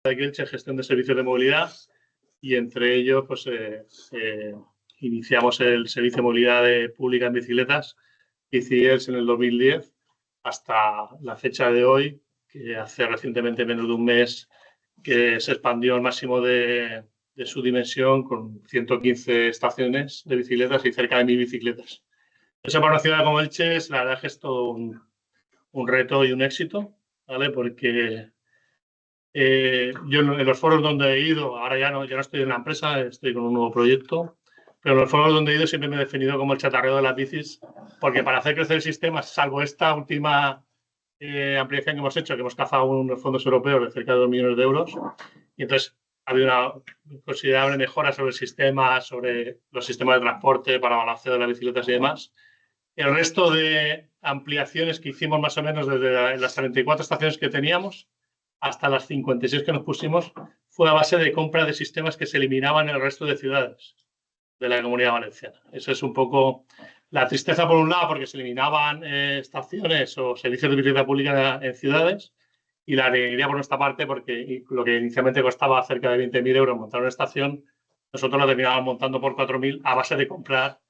de Elche, gestión de servicios de movilidad, y entre ellos pues, iniciamos el servicio de movilidad pública en bicicletas, BiciEls, en el 2010, hasta la fecha de hoy, que hace recientemente menos de un mes que se expandió al máximo de su dimensión, con 115 estaciones de bicicletas y cerca de 1000 bicicletas. Eso para una ciudad como Elche, la verdad, es todo un reto y un éxito, ¿vale? Porque yo en los foros donde he ido, ahora ya no estoy en la empresa, estoy con un nuevo proyecto, pero en los foros donde he ido siempre me he definido como el chatarrero de las bicis, porque para hacer crecer el sistema, salvo esta última ampliación que hemos hecho, que hemos cazado unos fondos europeos de cerca de 2 millones de euros, y entonces ha habido una considerable mejora sobre el sistema, sobre los sistemas de transporte para balanceo de las bicicletas y demás. El resto de ampliaciones que hicimos más o menos desde las 34 estaciones que teníamos hasta las 56 que nos pusimos fue a base de compra de sistemas que se eliminaban en el resto de ciudades de la Comunidad Valenciana. Eso es un poco la tristeza, por un lado, porque se eliminaban estaciones o servicios de bicicleta pública en ciudades, y la alegría por nuestra parte, porque lo que inicialmente costaba cerca de 20.000 euros montar una estación, nosotros la terminábamos montando por 4.000 a base de comprar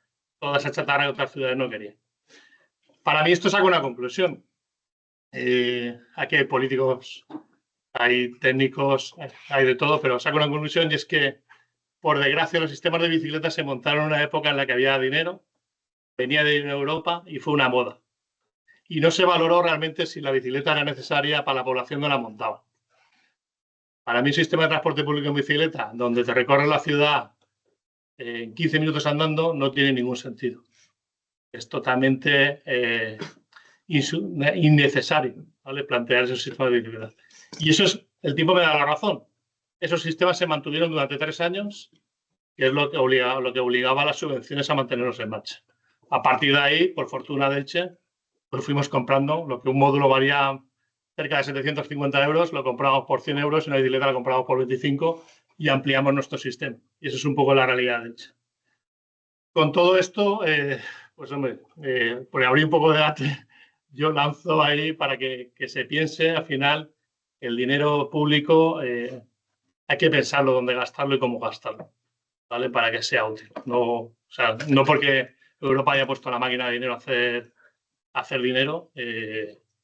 toda esa chatarra que otras ciudades no querían. Para mí esto saca una conclusión. Aquí hay políticos, hay técnicos, hay de todo, pero saca una conclusión, y es que, por desgracia, los sistemas de bicicletas se montaron en una época en la que había dinero, venía de Europa y fue una moda. Y no se valoró realmente si la bicicleta era necesaria para la población que la montaba. Para mí, un sistema de transporte público en bicicleta, donde te recorre la ciudad en 15 minutos andando, no tiene ningún sentido. Es totalmente innecesario, ¿vale?, plantear esos sistemas de bicicleta. Y eso es, el tiempo me da la razón. Esos sistemas se mantuvieron durante 3 años, que es lo que obligaba a las subvenciones a mantenerlos en marcha. A partir de ahí, por fortuna de Elche, pues fuimos comprando lo que un módulo valía cerca de 750 euros, lo compramos por 100 euros, y una bicicleta la compramos por 25 y ampliamos nuestro sistema. Y eso es un poco la realidad de Elche. Con todo esto, pues hombre, por abrir un poco de debate, yo lanzo ahí para que se piense, al final, el dinero público hay que pensarlo dónde gastarlo y cómo gastarlo, ¿vale?, para que sea útil. No porque Europa haya puesto la máquina de dinero a hacer dinero,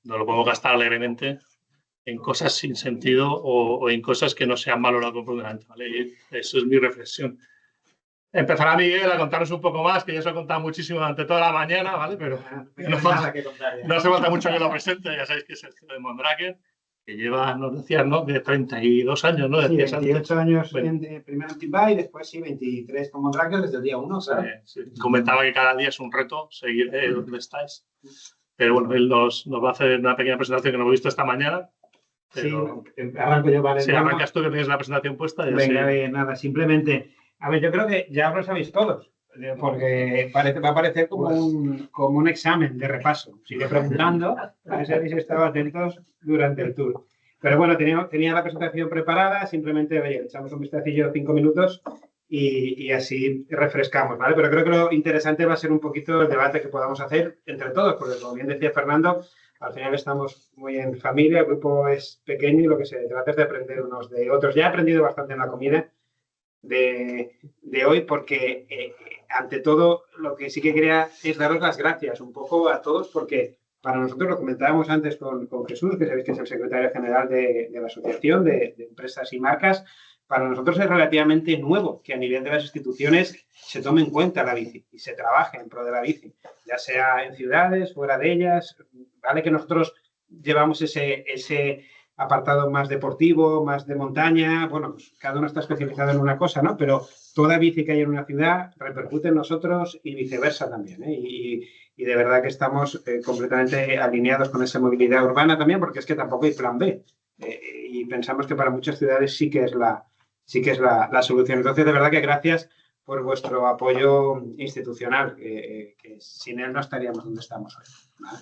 no lo podemos gastar alegremente en cosas sin sentido o en cosas que no sean valoradas profundamente, ¿vale? Y eso es mi reflexión. Empezará Miguel a contarnos un poco más, que ya se ha contado muchísimo durante toda la mañana, ¿vale? Pero no hace falta mucho que lo presente. Ya sabéis que es el CEO de Mondraker, que lleva, nos decías, ¿no?, de 32 años, ¿no? Sí, 28 años primero en Timbai, y después sí, 23 con Mondraker desde el día 1, ¿sabes? Sí. Comentaba que cada día es un reto seguir donde estáis. Pero bueno, él nos va a hacer una pequeña presentación que no hemos visto esta mañana. Pero sí, arranco yo, vale. Sí, arrancas tú, que tienes la presentación puesta. Venga, bien, nada, simplemente. A ver, yo creo que ya os lo sabéis todos, porque va a parecer como un examen de repaso. Sigue preguntando, a ver si habéis estado atentos durante el tour. Pero bueno, tenía la presentación preparada, simplemente, oye, echamos un vistacillo 5 minutos y así refrescamos, ¿vale? Pero creo que lo interesante va a ser un poquito el debate que podamos hacer entre todos, porque como bien decía Fernando, al final estamos muy en familia, el grupo es pequeño y lo que se trata es de aprender unos de otros. Ya he aprendido bastante en la comida de hoy, porque ante todo lo que sí que quería es daros las gracias un poco a todos, porque para nosotros, lo comentábamos antes con Jesús, que sabéis que es el secretario general de la Asociación de Empresas y Marcas, para nosotros es relativamente nuevo que a nivel de las instituciones se tome en cuenta la bici y se trabaje en pro de la bici, ya sea en ciudades, fuera de ellas. Vale que nosotros llevamos ese apartado más deportivo, más de montaña, bueno, pues cada uno está especializado en una cosa, ¿no? Pero toda bici que hay en una ciudad repercute en nosotros y viceversa también, ¿eh? Y de verdad que estamos completamente alineados con esa movilidad urbana también, porque es que tampoco hay plan B. Y pensamos que para muchas ciudades sí que es la solución. Entonces, de verdad que gracias por vuestro apoyo institucional, que sin él no estaríamos donde estamos hoy, ¿vale?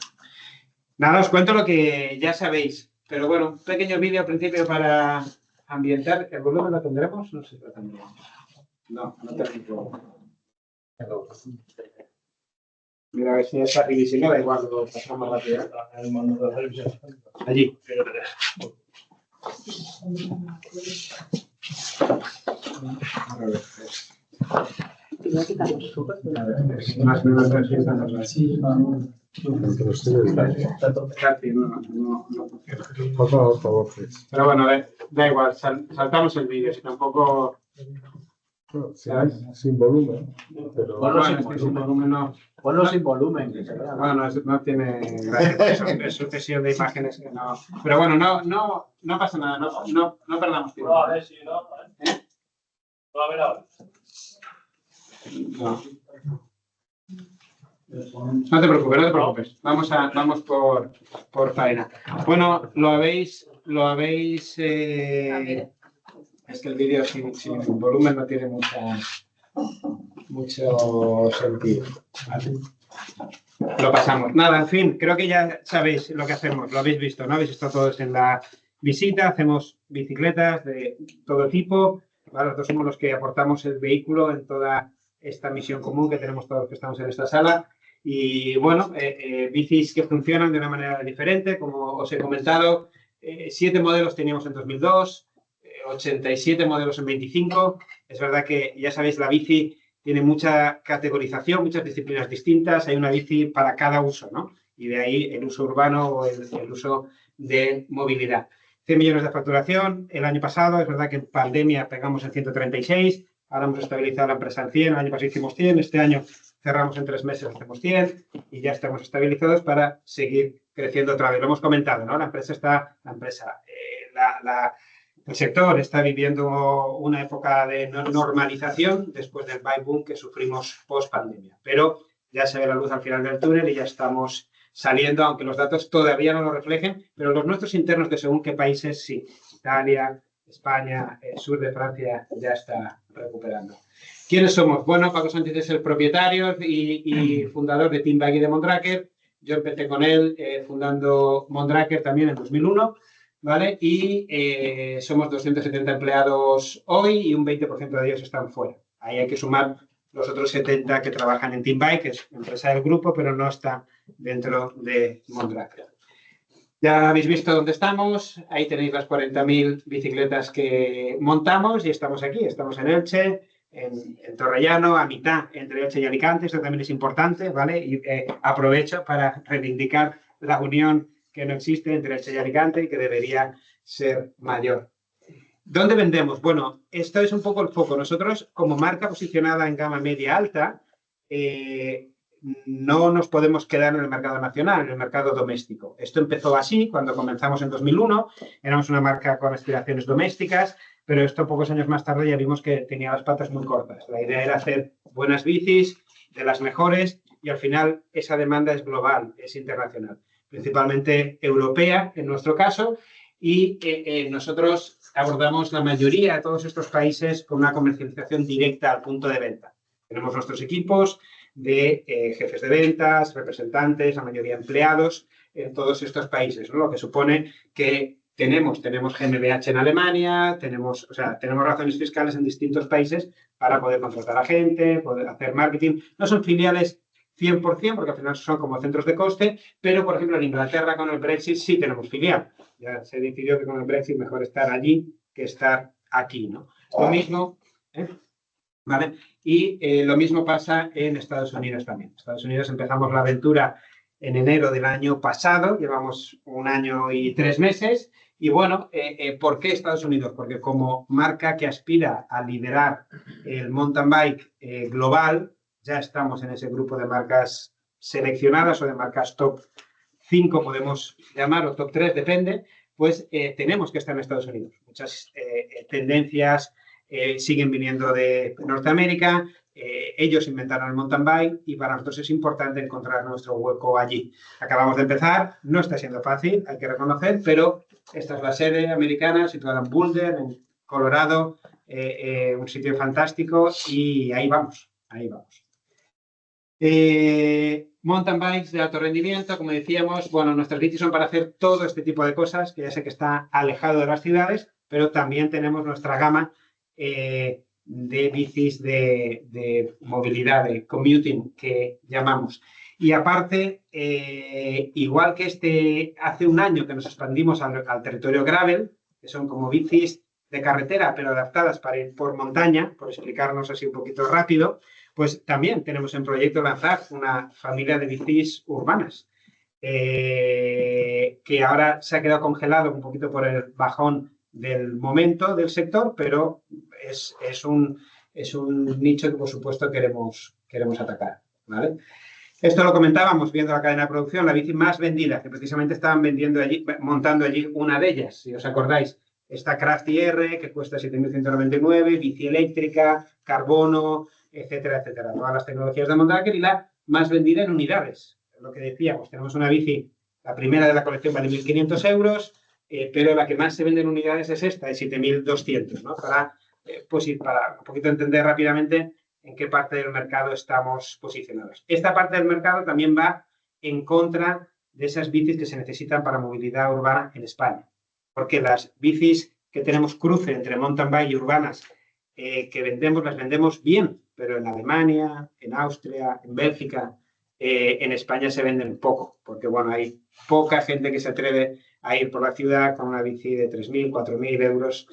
Nada, os cuento lo que ya sabéis. Pero bueno, un pequeño vídeo al principio para ambientar. ¿El volumen lo tendremos? No sé si lo tendremos. No tenemos. Mira, a ver si es arriba, y si no, da igual, lo pasamos rápido. Allí. Más o menos así Por favor, please. Pero bueno, da igual, saltamos el vídeo, si tampoco... Sin volumen. Pero Bueno, es que sin volumen no... Ponlo sin volumen. Bueno, no tiene gracia, es sucesión de imágenes que no... Pero bueno, no pasa nada, no perdamos tiempo. No, a ver si no. No, a ver ahora. No. No te preocupes. Vamos por faena. Bueno, lo habéis. Es que el vídeo sin volumen no tiene mucho sentido. Vale. Lo pasamos. Nada, en fin, creo que ya sabéis lo que hacemos. Lo habéis visto, ¿no? Habéis estado todos en la visita. Hacemos bicicletas de todo tipo. ¿Vale? Nosotros somos los que aportamos el vehículo en toda esta misión común que tenemos todos los que estamos en esta sala. Y bueno, bicis que funcionan de una manera diferente, como os he comentado. 7 modelos teníamos en 2002, 87 modelos en 25. Es verdad que, ya sabéis, la bici tiene mucha categorización, muchas disciplinas distintas. Hay una bici para cada uso, ¿no? Y de ahí el uso urbano o el uso de movilidad. 100 millones de facturación el año pasado. Es verdad que en pandemia pegamos en 136. Ahora hemos estabilizado la empresa en 100. El año pasado hicimos 100. Este año cerramos en 3 meses, hacemos 100 y ya estamos estabilizados para seguir creciendo otra vez. Lo hemos comentado, ¿no? El sector está viviendo una época de normalización después del buy boom que sufrimos post pandemia. Pero ya se ve la luz al final del túnel y ya estamos saliendo, aunque los datos todavía no lo reflejen, pero los nuestros internos de según qué países sí. Italia, España, el sur de Francia ya está recuperando. ¿Quiénes somos? Bueno, Paco Sánchez es el propietario y fundador de Team Bike y de Mondraker. Yo empecé con él fundando Mondraker también en 2001, ¿vale? Y somos 270 empleados hoy y un 20% de ellos están fuera. Ahí hay que sumar los otros 70 que trabajan en Team Bike, que es empresa del grupo, pero no está dentro de Mondraker. Ya habéis visto dónde estamos. Ahí tenéis las 40.000 bicicletas que montamos y estamos aquí. Estamos en Elche, en Torrellano, a mitad entre Elche y Alicante. Esto también es importante, ¿vale? Y aprovecho para reivindicar la unión que no existe entre Elche y Alicante y que debería ser mayor. ¿Dónde vendemos? Bueno, esto es un poco el foco. Nosotros, como marca posicionada en gama media-alta, no nos podemos quedar en el mercado nacional, en el mercado doméstico. Esto empezó así cuando comenzamos en 2001. Éramos una marca con aspiraciones domésticas, pero esto pocos años más tarde ya vimos que tenía las patas muy cortas. La idea era hacer buenas bicis, de las mejores, y al final esa demanda es global, es internacional, principalmente europea en nuestro caso, y nosotros abordamos la mayoría de todos estos países con una comercialización directa al punto de venta. Tenemos nuestros equipos de jefes de ventas, representantes, la mayoría empleados en todos estos países, ¿no? Lo que supone que tenemos GmbH en Alemania, tenemos razones fiscales en distintos países para poder contratar a gente, poder hacer marketing. No son filiales 100%, porque al final son como centros de coste, pero, por ejemplo, en Inglaterra con el Brexit sí tenemos filial. Ya se decidió que con el Brexit mejor estar allí que estar aquí, ¿no? Lo mismo, ¿vale? Y lo mismo pasa en Estados Unidos también. En Estados Unidos empezamos la aventura en enero del año pasado, llevamos 1 año y 3 meses. Y bueno, ¿por qué Estados Unidos? Porque como marca que aspira a liderar el mountain bike global, ya estamos en ese grupo de marcas seleccionadas o de marcas top 5, podemos llamar, o top 3, depende, pues tenemos que estar en Estados Unidos. Muchas tendencias siguen viniendo de Norteamérica, ellos inventaron el mountain bike y para nosotros es importante encontrar nuestro hueco allí. Acabamos de empezar, no está siendo fácil, hay que reconocer, pero esta es la sede americana situada en Boulder, en Colorado, un sitio fantástico y ahí vamos, ahí vamos. Mountain bikes de alto rendimiento, como decíamos, bueno, nuestras bicis son para hacer todo este tipo de cosas, que ya sé que está alejado de las ciudades, pero también tenemos nuestra gama de bicis de movilidad, de commuting, que llamamos. Y aparte, igual que hace 1 año que nos expandimos al territorio gravel, que son como bicis de carretera, pero adaptadas para ir por montaña, por explicarnos así un poquito rápido, Pues también tenemos en proyecto lanzar una familia de bicis urbanas, que ahora se ha quedado congelado un poquito por el bajón del momento del sector, pero es un nicho que, por supuesto, queremos atacar, ¿vale? Esto lo comentábamos viendo la cadena de producción, la bici más vendida, que precisamente estaban montando allí una de ellas, si os acordáis. Esta Crafty R, que cuesta 7.199, bici eléctrica, carbono, etcétera, etcétera. Todas las tecnologías de montaje y la más vendida en unidades. Lo que decíamos, tenemos una bici, la primera de la colección vale 1.500 euros, pero la que más se vende en unidades es esta, de 7.200, ¿no? Para un poquito entender rápidamente en qué parte del mercado estamos posicionados. Esta parte del mercado también va en contra de esas bicis que se necesitan para movilidad urbana en España, porque las bicis que tenemos cruce entre mountain bike y urbanas que vendemos, las vendemos bien, pero en Alemania, en Austria, en Bélgica, en España se venden poco, porque bueno, hay poca gente que se atreve a ir por la ciudad con una bici de 3.000, 4.000 euros,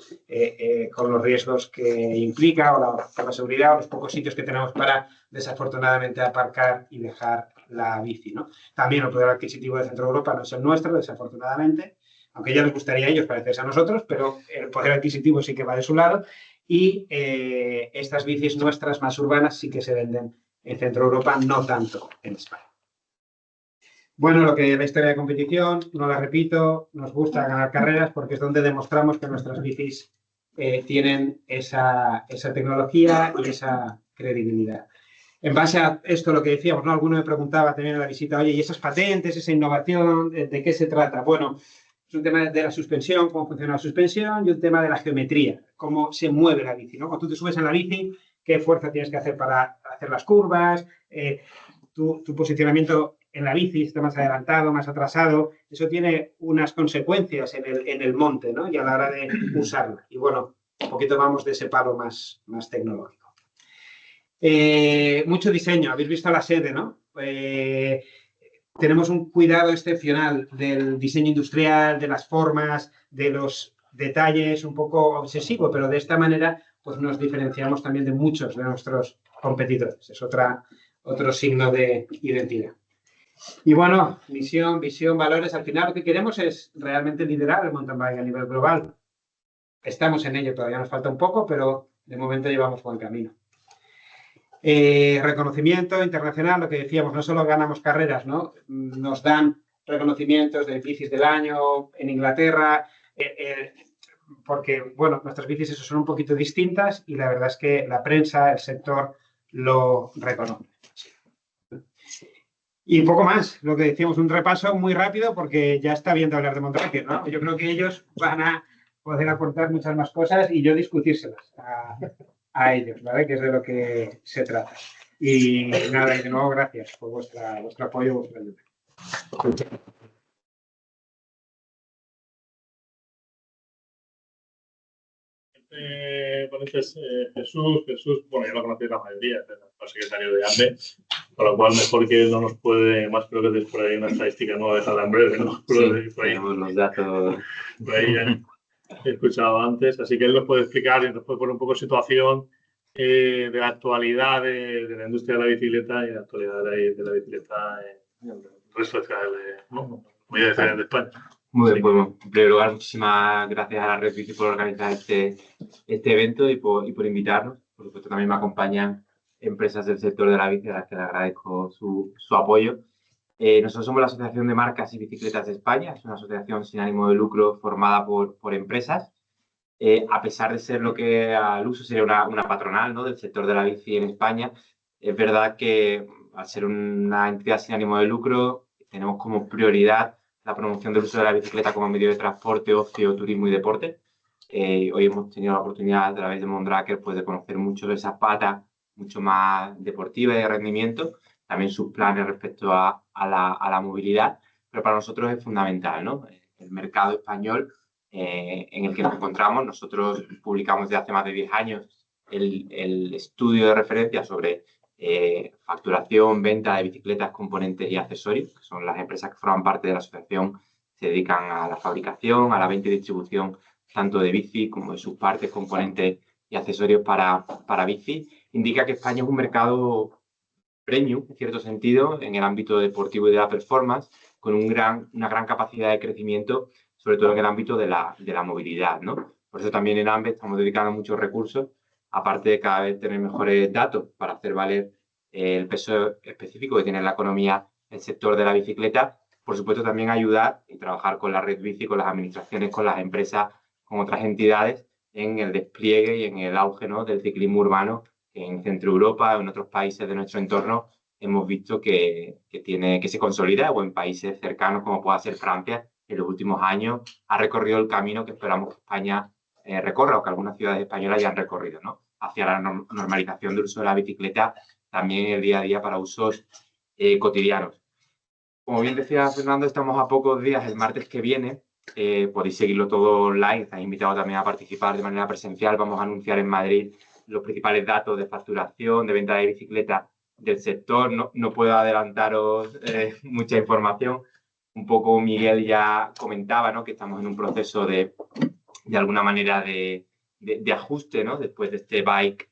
con los riesgos que implica, por la seguridad, o los pocos sitios que tenemos para, desafortunadamente, aparcar y dejar la bici, ¿no? También el poder adquisitivo de Centro Europa no es el nuestro, desafortunadamente, aunque ya les gustaría a ellos parecerse a nosotros, pero el poder adquisitivo sí que va de su lado, y estas bicis nuestras más urbanas sí que se venden en Centro Europa, no tanto en España. Bueno, lo que es la historia de competición, no la repito, nos gusta ganar carreras porque es donde demostramos que nuestras bicis tienen esa tecnología y esa credibilidad. En base a esto, lo que decíamos, ¿no? Alguno me preguntaba también en la visita, oye, ¿y esas patentes, esa innovación, de qué se trata? Bueno, es un tema de la suspensión, cómo funciona la suspensión, y un tema de la geometría, cómo se mueve la bici, ¿no? Cuando tú te subes en la bici, qué fuerza tienes que hacer para hacer las curvas, tu posicionamiento en la bici, está más adelantado, más atrasado, eso tiene unas consecuencias en el monte, ¿no? Y a la hora de usarla. Y bueno, un poquito vamos de ese palo más tecnológico. Mucho diseño, habéis visto la sede, ¿no? Tenemos un cuidado excepcional del diseño industrial, de las formas, de los detalles, un poco obsesivo, pero de esta manera pues nos diferenciamos también de muchos de nuestros competidores. Es otro signo de identidad. Y bueno, misión, visión, valores. Al final lo que queremos es realmente liderar el mountain bike a nivel global. Estamos en ello, todavía nos falta un poco, pero de momento llevamos buen camino. Reconocimiento internacional, lo que decíamos, no solo ganamos carreras, ¿no? Nos dan reconocimientos de bicis del año en Inglaterra, porque, bueno, nuestras bicis eso son un poquito distintas y la verdad es que la prensa, el sector, lo reconoce. Y poco más, lo que decíamos, un repaso muy rápido porque ya está bien de hablar de Mondraker, ¿no? Yo creo que ellos van a poder aportar muchas más cosas y yo discutírselas a ellos, ¿vale? Que es de lo que se trata. Y nada, y de nuevo gracias por vuestro apoyo, vuestra ayuda. Conoces Jesús, bueno, ya lo conocéis la mayoría, es el secretario de AMBE, con lo cual mejor que él no nos puede, más creo que es por ahí una estadística nueva dejada en breve, ¿no? Sí, tenemos los datos. Por ahí he escuchado antes, así que él nos puede explicar y nos puede poner un poco situación de la actualidad de la industria de la bicicleta y de la actualidad de la bicicleta en el resto de ciudades de España. Muy bien, pues en primer lugar, muchísimas gracias a la Red Bici por organizar este evento y por invitarnos. Por supuesto, también me acompañan empresas del sector de la bici, a las que les agradezco su apoyo. Nosotros somos la Asociación de Marcas y Bicicletas de España, es una asociación sin ánimo de lucro formada por empresas. A pesar de ser lo que al uso sería una patronal, ¿no?, del sector de la bici en España, es verdad que al ser una entidad sin ánimo de lucro, tenemos como prioridad la promoción del uso de la bicicleta como medio de transporte, ocio, turismo y deporte. Hoy hemos tenido la oportunidad a través de Mondraker pues, de conocer mucho de esa pata mucho más deportiva y de rendimiento, también sus planes respecto a la movilidad, pero para nosotros es fundamental, ¿no? El mercado español en el que nos encontramos. Nosotros publicamos desde hace más de 10 años el estudio de referencia sobre facturación, venta de bicicletas, componentes y accesorios, que son las empresas que forman parte de la asociación, se dedican a la fabricación, a la venta y distribución tanto de bici como de sus partes, componentes y accesorios para bici. indica que España es un mercado premium, en cierto sentido, en el ámbito deportivo y de la performance, con una gran capacidad de crecimiento, sobre todo en el ámbito de la movilidad, ¿no? Por eso también en AMBE estamos dedicando muchos recursos, aparte de cada vez tener mejores datos para hacer valer el peso específico que tiene en la economía el sector de la bicicleta. Por supuesto, también ayudar y trabajar con la red bici, con las administraciones, con las empresas, con otras entidades en el despliegue y en el auge, ¿no?, del ciclismo urbano en Centro Europa, en otros países de nuestro entorno. Hemos visto que se consolida, o en países cercanos como pueda ser Francia, en los últimos años ha recorrido el camino que esperamos que España recorra, o que algunas ciudades españolas ya han recorrido, ¿no?, hacia la normalización del uso de la bicicleta también en el día a día para usos cotidianos. Como bien decía Fernando, estamos a pocos días, el martes que viene, podéis seguirlo todo online, estáis invitados también a participar de manera presencial. Vamos a anunciar en Madrid los principales datos de facturación, de venta de bicicletas del sector. No puedo adelantaros mucha información. Un poco Miguel ya comentaba, ¿no?, que estamos en un proceso de alguna manera de ajuste, ¿no?, después de este bike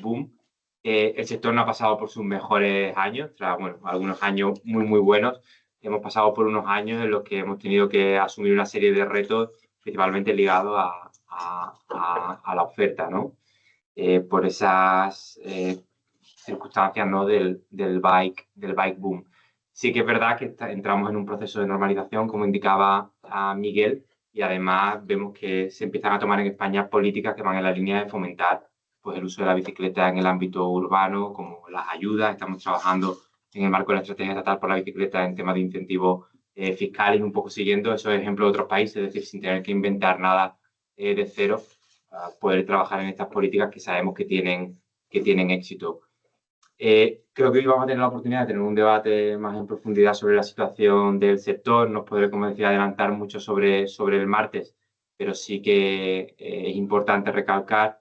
boom. El sector no ha pasado por sus mejores años, tras algunos años muy, muy buenos. Hemos pasado por unos años en los que hemos tenido que asumir una serie de retos, principalmente ligados a la oferta, ¿no? Por esas circunstancias, ¿no?, del bike boom. Sí que es verdad que entramos en un proceso de normalización, como indicaba Miguel, y además vemos que se empiezan a tomar en España políticas que van en la línea de fomentar pues el uso de la bicicleta en el ámbito urbano, como las ayudas. Estamos trabajando en el marco de la estrategia estatal por la bicicleta en temas de incentivos fiscales, un poco siguiendo esos ejemplos de otros países, es decir, sin tener que inventar nada de cero, poder trabajar en estas políticas que sabemos que tienen éxito. Creo que hoy vamos a tener la oportunidad de tener un debate más en profundidad sobre la situación del sector. No os podré, como decía, adelantar mucho sobre el martes, pero sí que es importante recalcar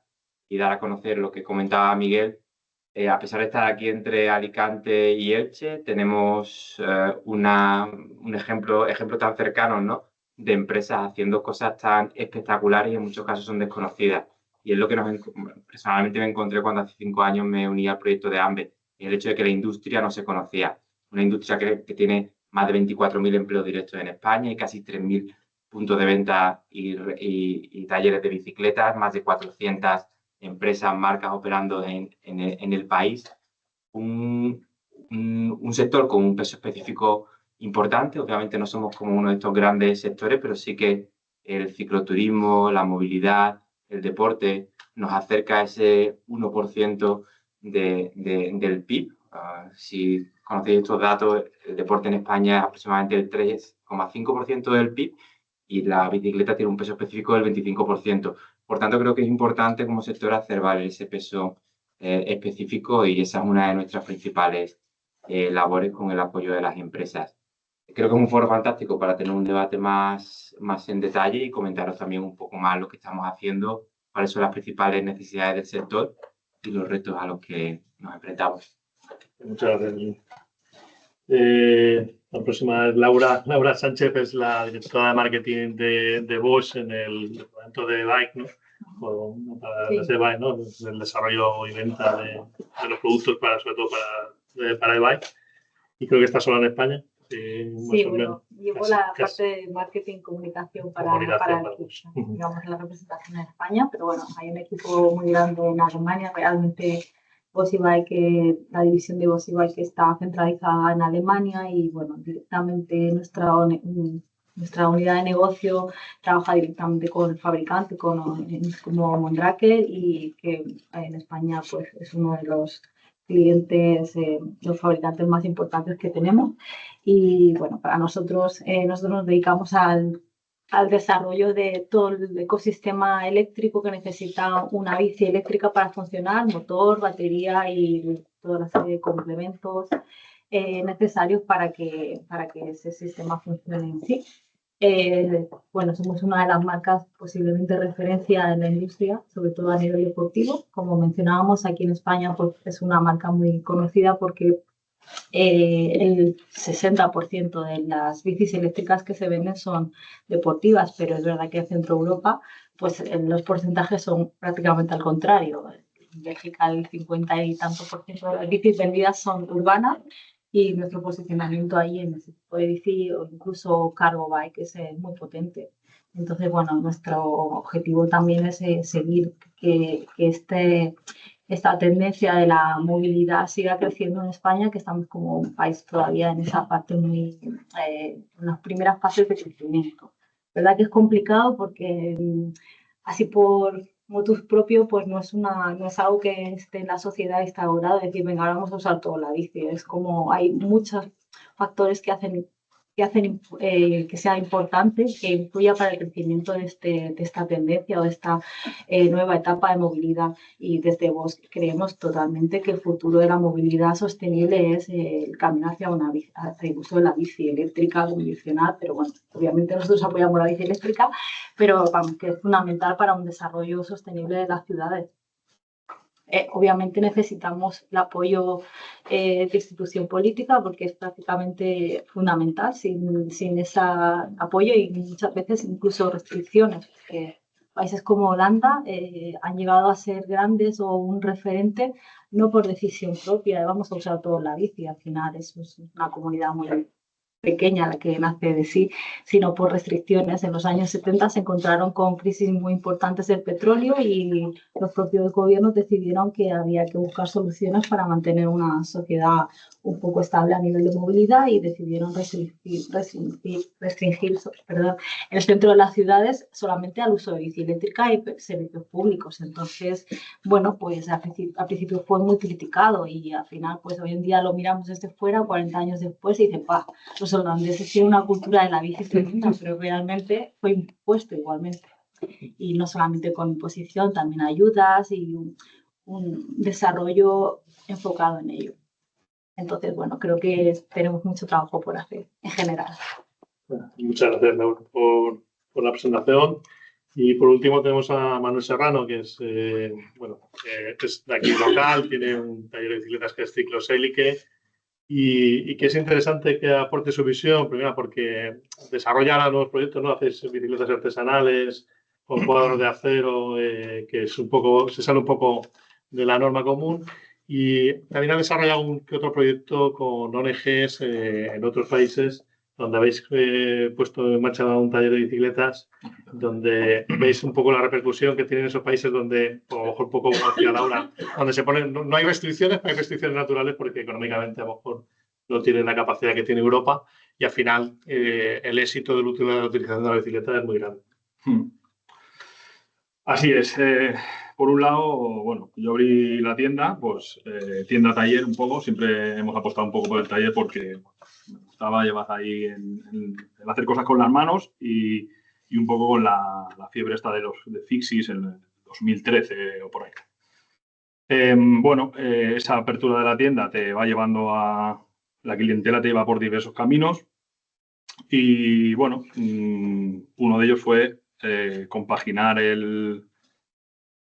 y dar a conocer lo que comentaba Miguel. A pesar de estar aquí entre Alicante y Elche, tenemos un ejemplo tan cercano, ¿no?, de empresas haciendo cosas tan espectaculares y en muchos casos son desconocidas. Y es lo que personalmente me encontré cuando hace 5 años me uní al proyecto de AMBE, el hecho de que la industria no se conocía. Una industria que tiene más de 24.000 empleos directos en España y casi 3.000 puntos de venta y talleres de bicicletas, más de 400 empresas, marcas operando en el país. Un sector con un peso específico importante. Obviamente no somos como uno de estos grandes sectores, pero sí que el cicloturismo, la movilidad, el deporte nos acerca a ese 1% del PIB. Si conocéis estos datos, el deporte en España es aproximadamente el 3,5% del PIB y la bicicleta tiene un peso específico del 25%. Por tanto, creo que es importante como sector hacer valer ese peso específico, y esa es una de nuestras principales labores con el apoyo de las empresas. Creo que es un foro fantástico para tener un debate más en detalle y comentaros también un poco más lo que estamos haciendo, cuáles son las principales necesidades del sector y los retos a los que nos enfrentamos. Muchas gracias. La próxima es Laura Sánchez, es la directora de marketing de Bosch en el departamento de Bike, ¿no? Para el Bike, ¿no? El desarrollo y venta de los productos sobre todo para el Bike. Y creo que está solo en España. Sí, bueno, llevo la parte de marketing y comunicación para digamos, la representación en España, pero bueno, hay un equipo muy grande en Alemania. Realmente Bosch Bike, la división de Bosch Bike está centralizada en Alemania, y bueno, directamente nuestra unidad de negocio trabaja directamente con el fabricante, como Mondraker, y que en España pues es uno de los clientes, los fabricantes más importantes que tenemos. Y bueno, para nosotros nos dedicamos al desarrollo de todo el ecosistema eléctrico que necesita una bici eléctrica para funcionar: motor, batería y toda la serie de complementos necesarios para que ese sistema funcione en sí. Bueno, somos una de las marcas posiblemente referencia en la industria, sobre todo a nivel deportivo. Como mencionábamos, aquí en España pues, es una marca muy conocida porque el 60% de las bicis eléctricas que se venden son deportivas, pero es verdad que en Centro Europa pues, los porcentajes son prácticamente al contrario. en Bélgica el 50 y tanto por ciento de las bicis vendidas son urbanas y nuestro posicionamiento ahí en ese tipo de bici o incluso cargo bike es muy potente. Entonces, bueno, nuestro objetivo también es seguir que esta tendencia de la movilidad siga creciendo en España, que estamos como un país todavía en esa parte muy, en las primeras fases de crecimiento. ¿Verdad que es complicado? Porque así por motus propio, pues no es algo que esté en la sociedad instaurado, decir, venga, ahora vamos a usar toda la bici. Es como hay muchos factores que hacen que sea importante, que influya para el crecimiento de esta tendencia o de esta nueva etapa de movilidad. Y desde Bosch creemos totalmente que el futuro de la movilidad sostenible es el camino hacia el uso de la bici eléctrica convencional, pero bueno, obviamente nosotros apoyamos la bici eléctrica, pero vamos, que es fundamental para un desarrollo sostenible de las ciudades. Obviamente necesitamos el apoyo de institución política porque es prácticamente fundamental. Sin ese apoyo y muchas veces incluso restricciones. Países como Holanda han llegado a ser grandes o un referente no por decisión propia, vamos a usar todo la bici, al final eso es una comunidad muy pequeña la que nace de sí, sino por restricciones. En los años 70 se encontraron con crisis muy importantes del petróleo y los propios gobiernos decidieron que había que buscar soluciones para mantener una sociedad un poco estable a nivel de movilidad y decidieron restringir el centro de las ciudades solamente al uso de bici eléctrica y servicios públicos. Entonces, bueno, pues al principio fue muy criticado y al final, pues hoy en día lo miramos desde fuera, 40 años después, y dicen, los holandeses tienen una cultura de la bici tremenda, pero realmente fue impuesto igualmente. Y no solamente con imposición, también ayudas y un desarrollo enfocado en ello. Entonces, bueno, creo que tenemos mucho trabajo por hacer en general. Muchas gracias, Laura, por la presentación. Y por último tenemos a Manuel Serrano, que es, es de aquí local, tiene un taller de bicicletas que es Ciclosélique y que es interesante que aporte su visión, primero porque desarrolla ahora nuevos proyectos, ¿no? Hace bicicletas artesanales con cuadros de acero, que es se sale un poco de la norma común. Y también ha desarrollado un que otro proyecto con ONGs en otros países, donde habéis puesto en marcha un taller de bicicletas, donde veis un poco la repercusión que tienen esos países donde, a lo mejor un poco hacia Laura, donde se ponen, no hay restricciones, pero hay restricciones naturales porque económicamente a lo mejor no tienen la capacidad que tiene Europa y al final el éxito de la utilización de la bicicleta es muy grande. Así es. Por un lado, bueno, yo abrí la tienda, pues tienda-taller un poco. Siempre hemos apostado un poco por el taller porque me gustaba llevar ahí el hacer cosas con las manos y un poco con la fiebre esta de Fixis en el 2013 o por ahí. Esa apertura de la tienda te va llevando a... La clientela te lleva por diversos caminos y, bueno, uno de ellos fue compaginar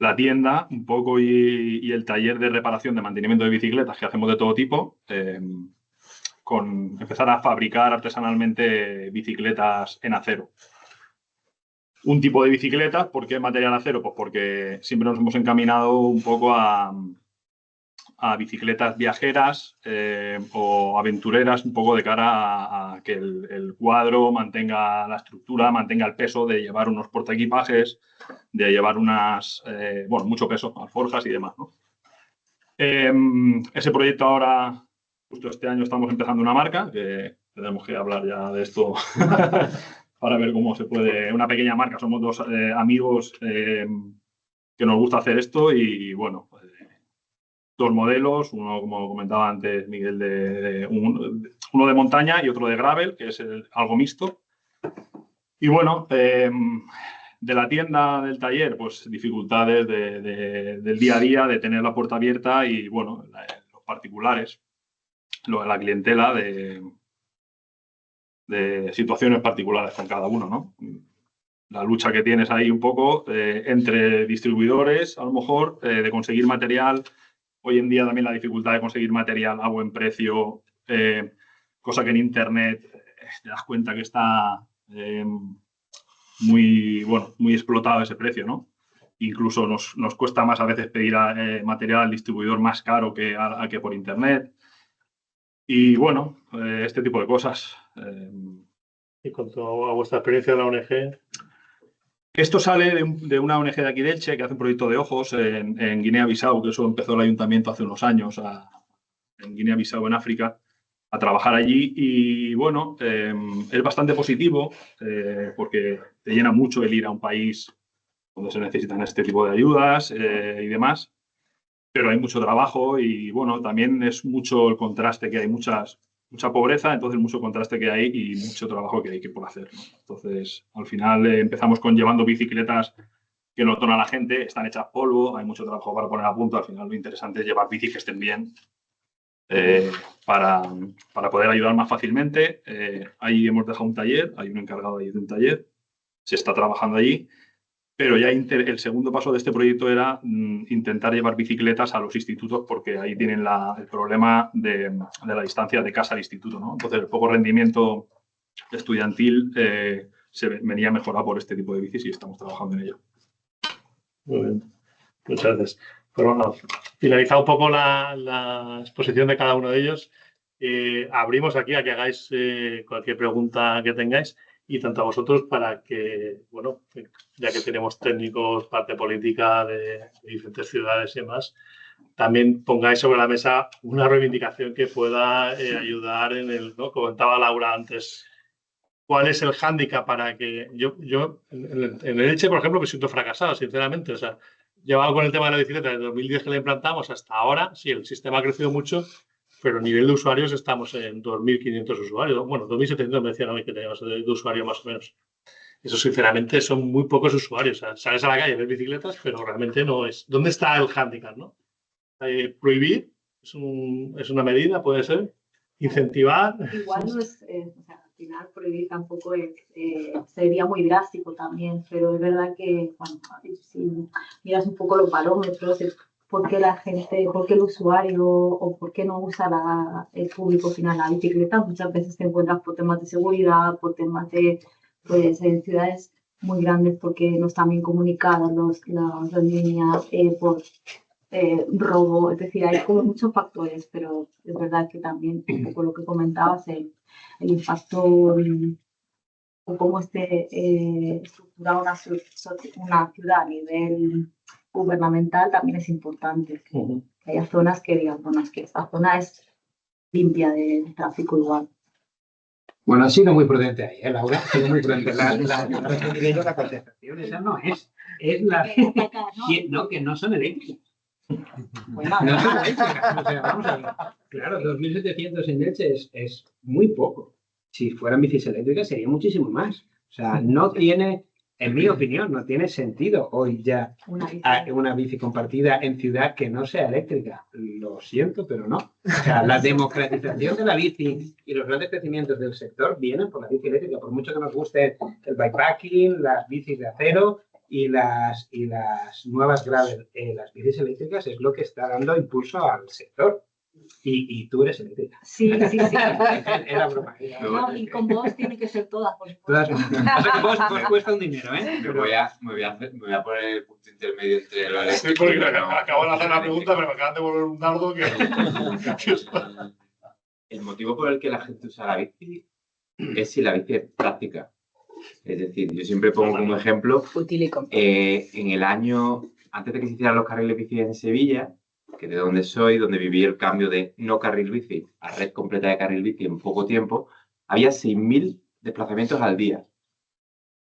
la tienda un poco y el taller de reparación de mantenimiento de bicicletas que hacemos de todo tipo, con empezar a fabricar artesanalmente bicicletas en acero. Un tipo de bicicletas, ¿por qué material acero? Pues porque siempre nos hemos encaminado un poco a bicicletas viajeras o aventureras, un poco de cara a que el cuadro mantenga la estructura, mantenga el peso de llevar unos portaequipajes, de llevar mucho peso, alforjas y demás, ¿no? Ese proyecto ahora, justo este año estamos empezando una marca, que tenemos que hablar ya de esto para ver cómo se puede, una pequeña marca, somos dos amigos que nos gusta hacer esto y bueno, dos modelos, uno como comentaba antes Miguel, uno de montaña y otro de gravel, que es algo mixto. Y bueno, de la tienda, del taller, pues dificultades del día a día, de tener la puerta abierta y bueno, los particulares, la clientela de situaciones particulares con cada uno, ¿no? La lucha que tienes ahí un poco entre distribuidores, a lo mejor, de conseguir material. Hoy en día también la dificultad de conseguir material a buen precio, cosa que en Internet te das cuenta que está muy explotado ese precio, ¿no? Incluso nos cuesta más a veces pedir material al distribuidor más caro que por internet. Y bueno, este tipo de cosas. Y con toda vuestra experiencia en la ONG. Esto sale de una ONG de aquí de Elche que hace un proyecto de ojos en Guinea-Bissau, que eso empezó el ayuntamiento hace unos años en Guinea-Bissau, en África, a trabajar allí. Y bueno, es bastante positivo porque te llena mucho el ir a un país donde se necesitan este tipo de ayudas y demás. Pero hay mucho trabajo y bueno, también es mucho el contraste que hay, mucha pobreza, entonces mucho contraste que hay y mucho trabajo que hay que por hacer, ¿no? Entonces, al final empezamos llevando bicicletas que no tonan a la gente, están hechas polvo, hay mucho trabajo para poner a punto. Al final lo interesante es llevar bicis que estén bien para poder ayudar más fácilmente. Ahí hemos dejado un taller, hay un encargado ahí de un taller, se está trabajando allí. Pero ya el segundo paso de este proyecto era intentar llevar bicicletas a los institutos porque ahí tienen el problema de la distancia de casa al instituto, ¿no? Entonces, el poco rendimiento estudiantil se venía mejorado por este tipo de bicis y estamos trabajando en ello. Muy bien. Muchas gracias. Pues bueno, finalizado un poco la exposición de cada uno de ellos, abrimos aquí a que hagáis cualquier pregunta que tengáis. Y tanto a vosotros para que, bueno, ya que tenemos técnicos, parte política de diferentes ciudades y demás, también pongáis sobre la mesa una reivindicación que pueda ayudar ¿no? Comentaba Laura antes, ¿cuál es el hándicap para que yo en el Elche, por ejemplo, me siento fracasado, sinceramente? O sea, llevado con el tema de la bicicleta desde 2010 que la implantamos hasta ahora, sí, el sistema ha crecido mucho, pero a nivel de usuarios estamos en 2.500 usuarios. Bueno, 2.700 me decían a mí que teníamos de usuarios más o menos. Eso, sinceramente, son muy pocos usuarios. O sea, sales a la calle a ver bicicletas, pero realmente no es. ¿Dónde está el hándicap, no? Prohibir es una medida, puede ser. Incentivar. Igual no es, o sea, al final prohibir tampoco es, sería muy drástico también, pero es verdad que, bueno, si miras un poco los parámetros, por qué la gente, por qué el usuario o por qué no usa el público final la bicicleta. Muchas veces te encuentras por temas de seguridad, por temas de, pues, en ciudades muy grandes porque no están bien comunicadas las líneas, por robo. Es decir, hay como muchos factores, pero es verdad que también un poco lo que comentabas, el impacto o cómo esté estructurada una ciudad a nivel gubernamental también es importante. Que haya zonas que digan, bueno, es que esta zona es limpia de tráfico igual. Bueno, ha sido muy prudente ahí, Laura. Ha sido muy prudente. La contestación esa no es. Es la no, que no son eléctricas. Bueno, no son eléctricas. O sea, vamos a ver. Claro, 2.700 en Elche es muy poco. Si fueran bicis eléctricas sería muchísimo más. O sea, no tiene, en mi opinión, no tiene sentido hoy ya una bici compartida en ciudad que no sea eléctrica. Lo siento, pero no. O sea, la democratización de la bici y los grandes crecimientos del sector vienen por la bici eléctrica. Por mucho que nos guste el bikepacking, las bicis de acero y las nuevas gravel, las bicis eléctricas es lo que está dando impulso al sector. Y tú eres eléctrica. Sí. Era broma. No, y con vos tiene que ser todas, por supuesto. O sea, que vos cuesta un dinero, ¿eh? Me voy a poner el punto intermedio entre lo Sí, porque acabo de hacer la pregunta, pero me acaban de volver un dardo que El motivo por el que la gente usa la bici es si la bici es práctica. Es decir, yo siempre pongo como ejemplo, en el año, antes de que se hicieran los carriles bici en Sevilla, que de donde soy, donde viví el cambio de no carril bici a red completa de carril bici en poco tiempo, había 6.000 desplazamientos al día.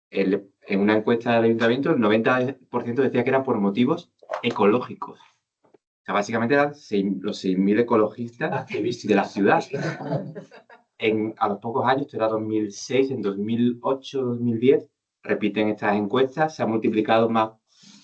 En una encuesta del ayuntamiento, el 90% decía que era por motivos ecológicos. O sea, básicamente eran los 6.000 ecologistas de la ciudad. A los pocos años, esto era 2006, en 2008, 2010, repiten estas encuestas, se ha multiplicado más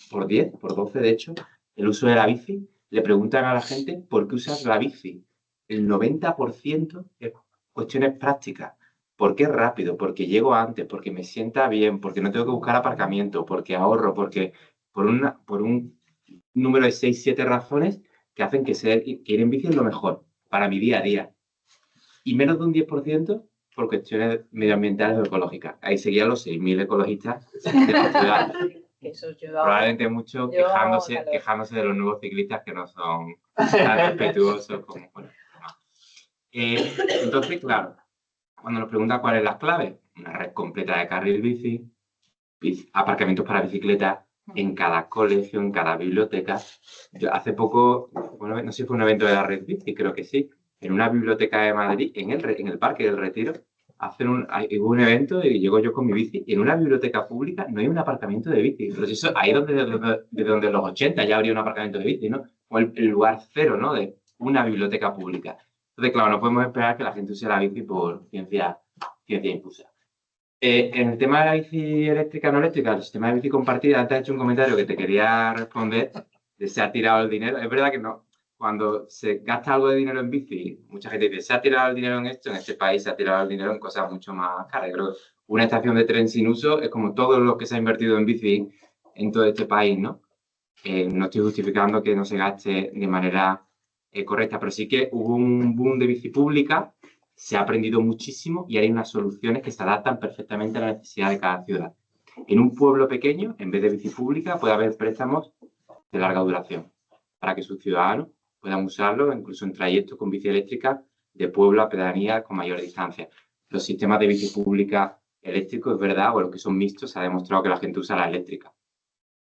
por 10, por 12 de hecho, el uso de la bici. Le preguntan a la gente por qué usas la bici. El 90% es cuestiones prácticas. ¿Por qué rápido? Porque llego antes, porque me sienta bien, porque no tengo que buscar aparcamiento, porque ahorro, porque por un número de 6-7 razones que hacen que ir en bici es lo mejor para mi día a día. Y menos de un 10% por cuestiones medioambientales o ecológicas. Ahí seguían los 6.000 ecologistas de la ciudad. que eso yo Probablemente mucho quejándose de los nuevos ciclistas que no son tan respetuosos como... Bueno, no. Entonces, claro, cuando nos preguntan cuáles son las claves, una red completa de carril bici, aparcamientos para bicicletas en cada colegio, en cada biblioteca. Yo hace poco, bueno, no sé si fue un evento de la Red Bici, creo que sí, en una biblioteca de Madrid, en el Parque del Retiro, hubo un evento y llego yo con mi bici y en una biblioteca pública no hay un aparcamiento de bici. Entonces eso, ahí desde donde los 80 ya habría un aparcamiento de bici, ¿no? O el lugar cero, ¿no? De una biblioteca pública. Entonces, claro, no podemos esperar que la gente use la bici por ciencia infusa. En el tema de la bici eléctrica no eléctrica, el sistema de bici compartida, antes he hecho un comentario que te quería responder, de se ha tirado el dinero. Es verdad que no. Cuando se gasta algo de dinero en bici, mucha gente dice, se ha tirado el dinero en esto, en este país se ha tirado el dinero en cosas mucho más caras. Creo que una estación de tren sin uso es como todo lo que se ha invertido en bici en todo este país, ¿no? No estoy justificando que no se gaste de manera correcta, pero sí que hubo un boom de bici pública, se ha aprendido muchísimo y hay unas soluciones que se adaptan perfectamente a la necesidad de cada ciudad. En un pueblo pequeño, en vez de bici pública, puede haber préstamos de larga duración para que sus ciudadanos puedan usarlo, incluso en trayectos con bici eléctrica de pueblo a pedanía con mayor distancia. Los sistemas de bici pública eléctricos, es verdad, o los que son mixtos, se ha demostrado que la gente usa la eléctrica,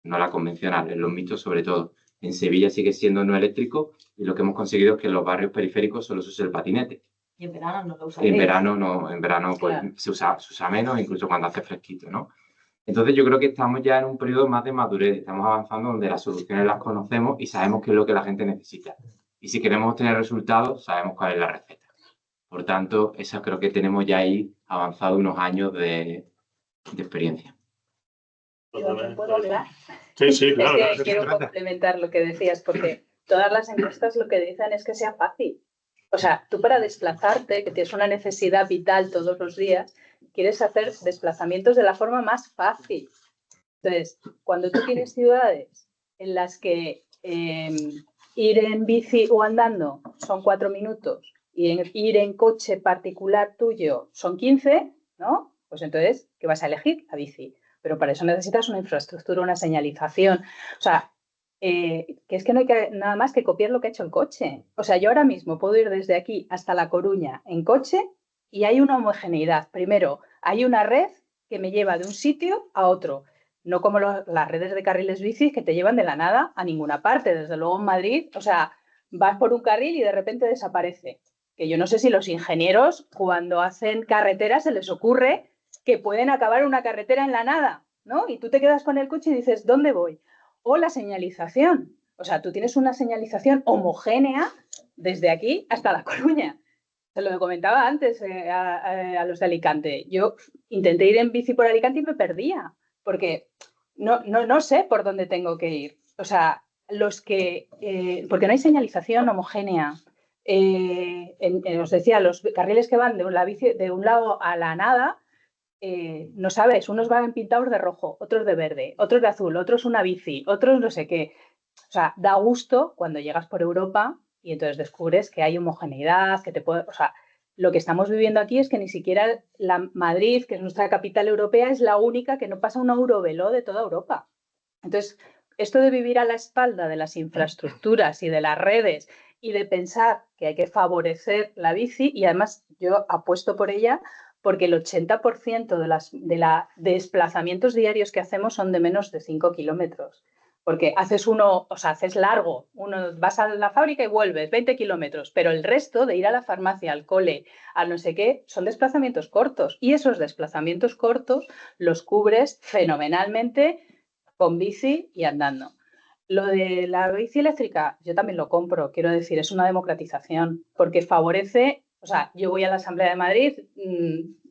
no la convencional, en los mixtos sobre todo. En Sevilla sigue siendo no eléctrico y lo que hemos conseguido es que en los barrios periféricos solo se use el patinete. Y en verano no lo usa. En verano no, en verano pues, claro, se usa menos, incluso cuando hace fresquito, ¿no? Entonces yo creo que estamos ya en un periodo más de madurez, estamos avanzando donde las soluciones las conocemos y sabemos qué es lo que la gente necesita. Y si queremos obtener resultados, sabemos cuál es la receta. Por tanto, eso creo que tenemos ya ahí avanzado unos años de experiencia. ¿Puedo hablar? Sí, claro. Es que quiero complementar lo que decías, porque todas las encuestas lo que dicen es que sea fácil. O sea, tú para desplazarte, que tienes una necesidad vital todos los días, quieres hacer desplazamientos de la forma más fácil. Entonces, cuando tú tienes ciudades en las que ir en bici o andando son 4 minutos y ir en coche particular tuyo son 15, ¿no? Pues entonces, ¿qué vas a elegir? La bici. Pero para eso necesitas una infraestructura, una señalización. O sea, que es que no hay nada más que copiar lo que ha hecho el coche. O sea, yo ahora mismo puedo ir desde aquí hasta La Coruña en coche y hay una homogeneidad. Primero, hay una red que me lleva de un sitio a otro. No como las redes de carriles bici que te llevan de la nada a ninguna parte. Desde luego en Madrid, o sea, vas por un carril y de repente desaparece. Que yo no sé si los ingenieros cuando hacen carreteras se les ocurre que pueden acabar una carretera en la nada, ¿no? Y tú te quedas con el coche y dices, ¿dónde voy? O la señalización. O sea, tú tienes una señalización homogénea desde aquí hasta La Coruña. Se lo comentaba antes a los de Alicante. Yo intenté ir en bici por Alicante y me perdía, porque no sé por dónde tengo que ir. O sea, porque no hay señalización homogénea. Os decía, los carriles que van de un lado a la nada, no sabes, unos van pintados de rojo, otros de verde, otros de azul, otros una bici, otros no sé qué. O sea, da gusto cuando llegas por Europa y entonces descubres que hay homogeneidad, que te puede... O sea, lo que estamos viviendo aquí es que ni siquiera Madrid, que es nuestra capital europea, es la única que no pasa un eurovelo de toda Europa. Entonces, esto de vivir a la espalda de las infraestructuras y de las redes y de pensar que hay que favorecer la bici, y además yo apuesto por ella, porque el 80% de los desplazamientos diarios que hacemos son de menos de 5 kilómetros. Porque haces haces largo, vas a la fábrica y vuelves 20 kilómetros, pero el resto de ir a la farmacia, al cole, a no sé qué, son desplazamientos cortos. Y esos desplazamientos cortos los cubres fenomenalmente con bici y andando. Lo de la bici eléctrica, yo también lo compro, quiero decir, es una democratización, porque favorece... O sea, yo voy a la Asamblea de Madrid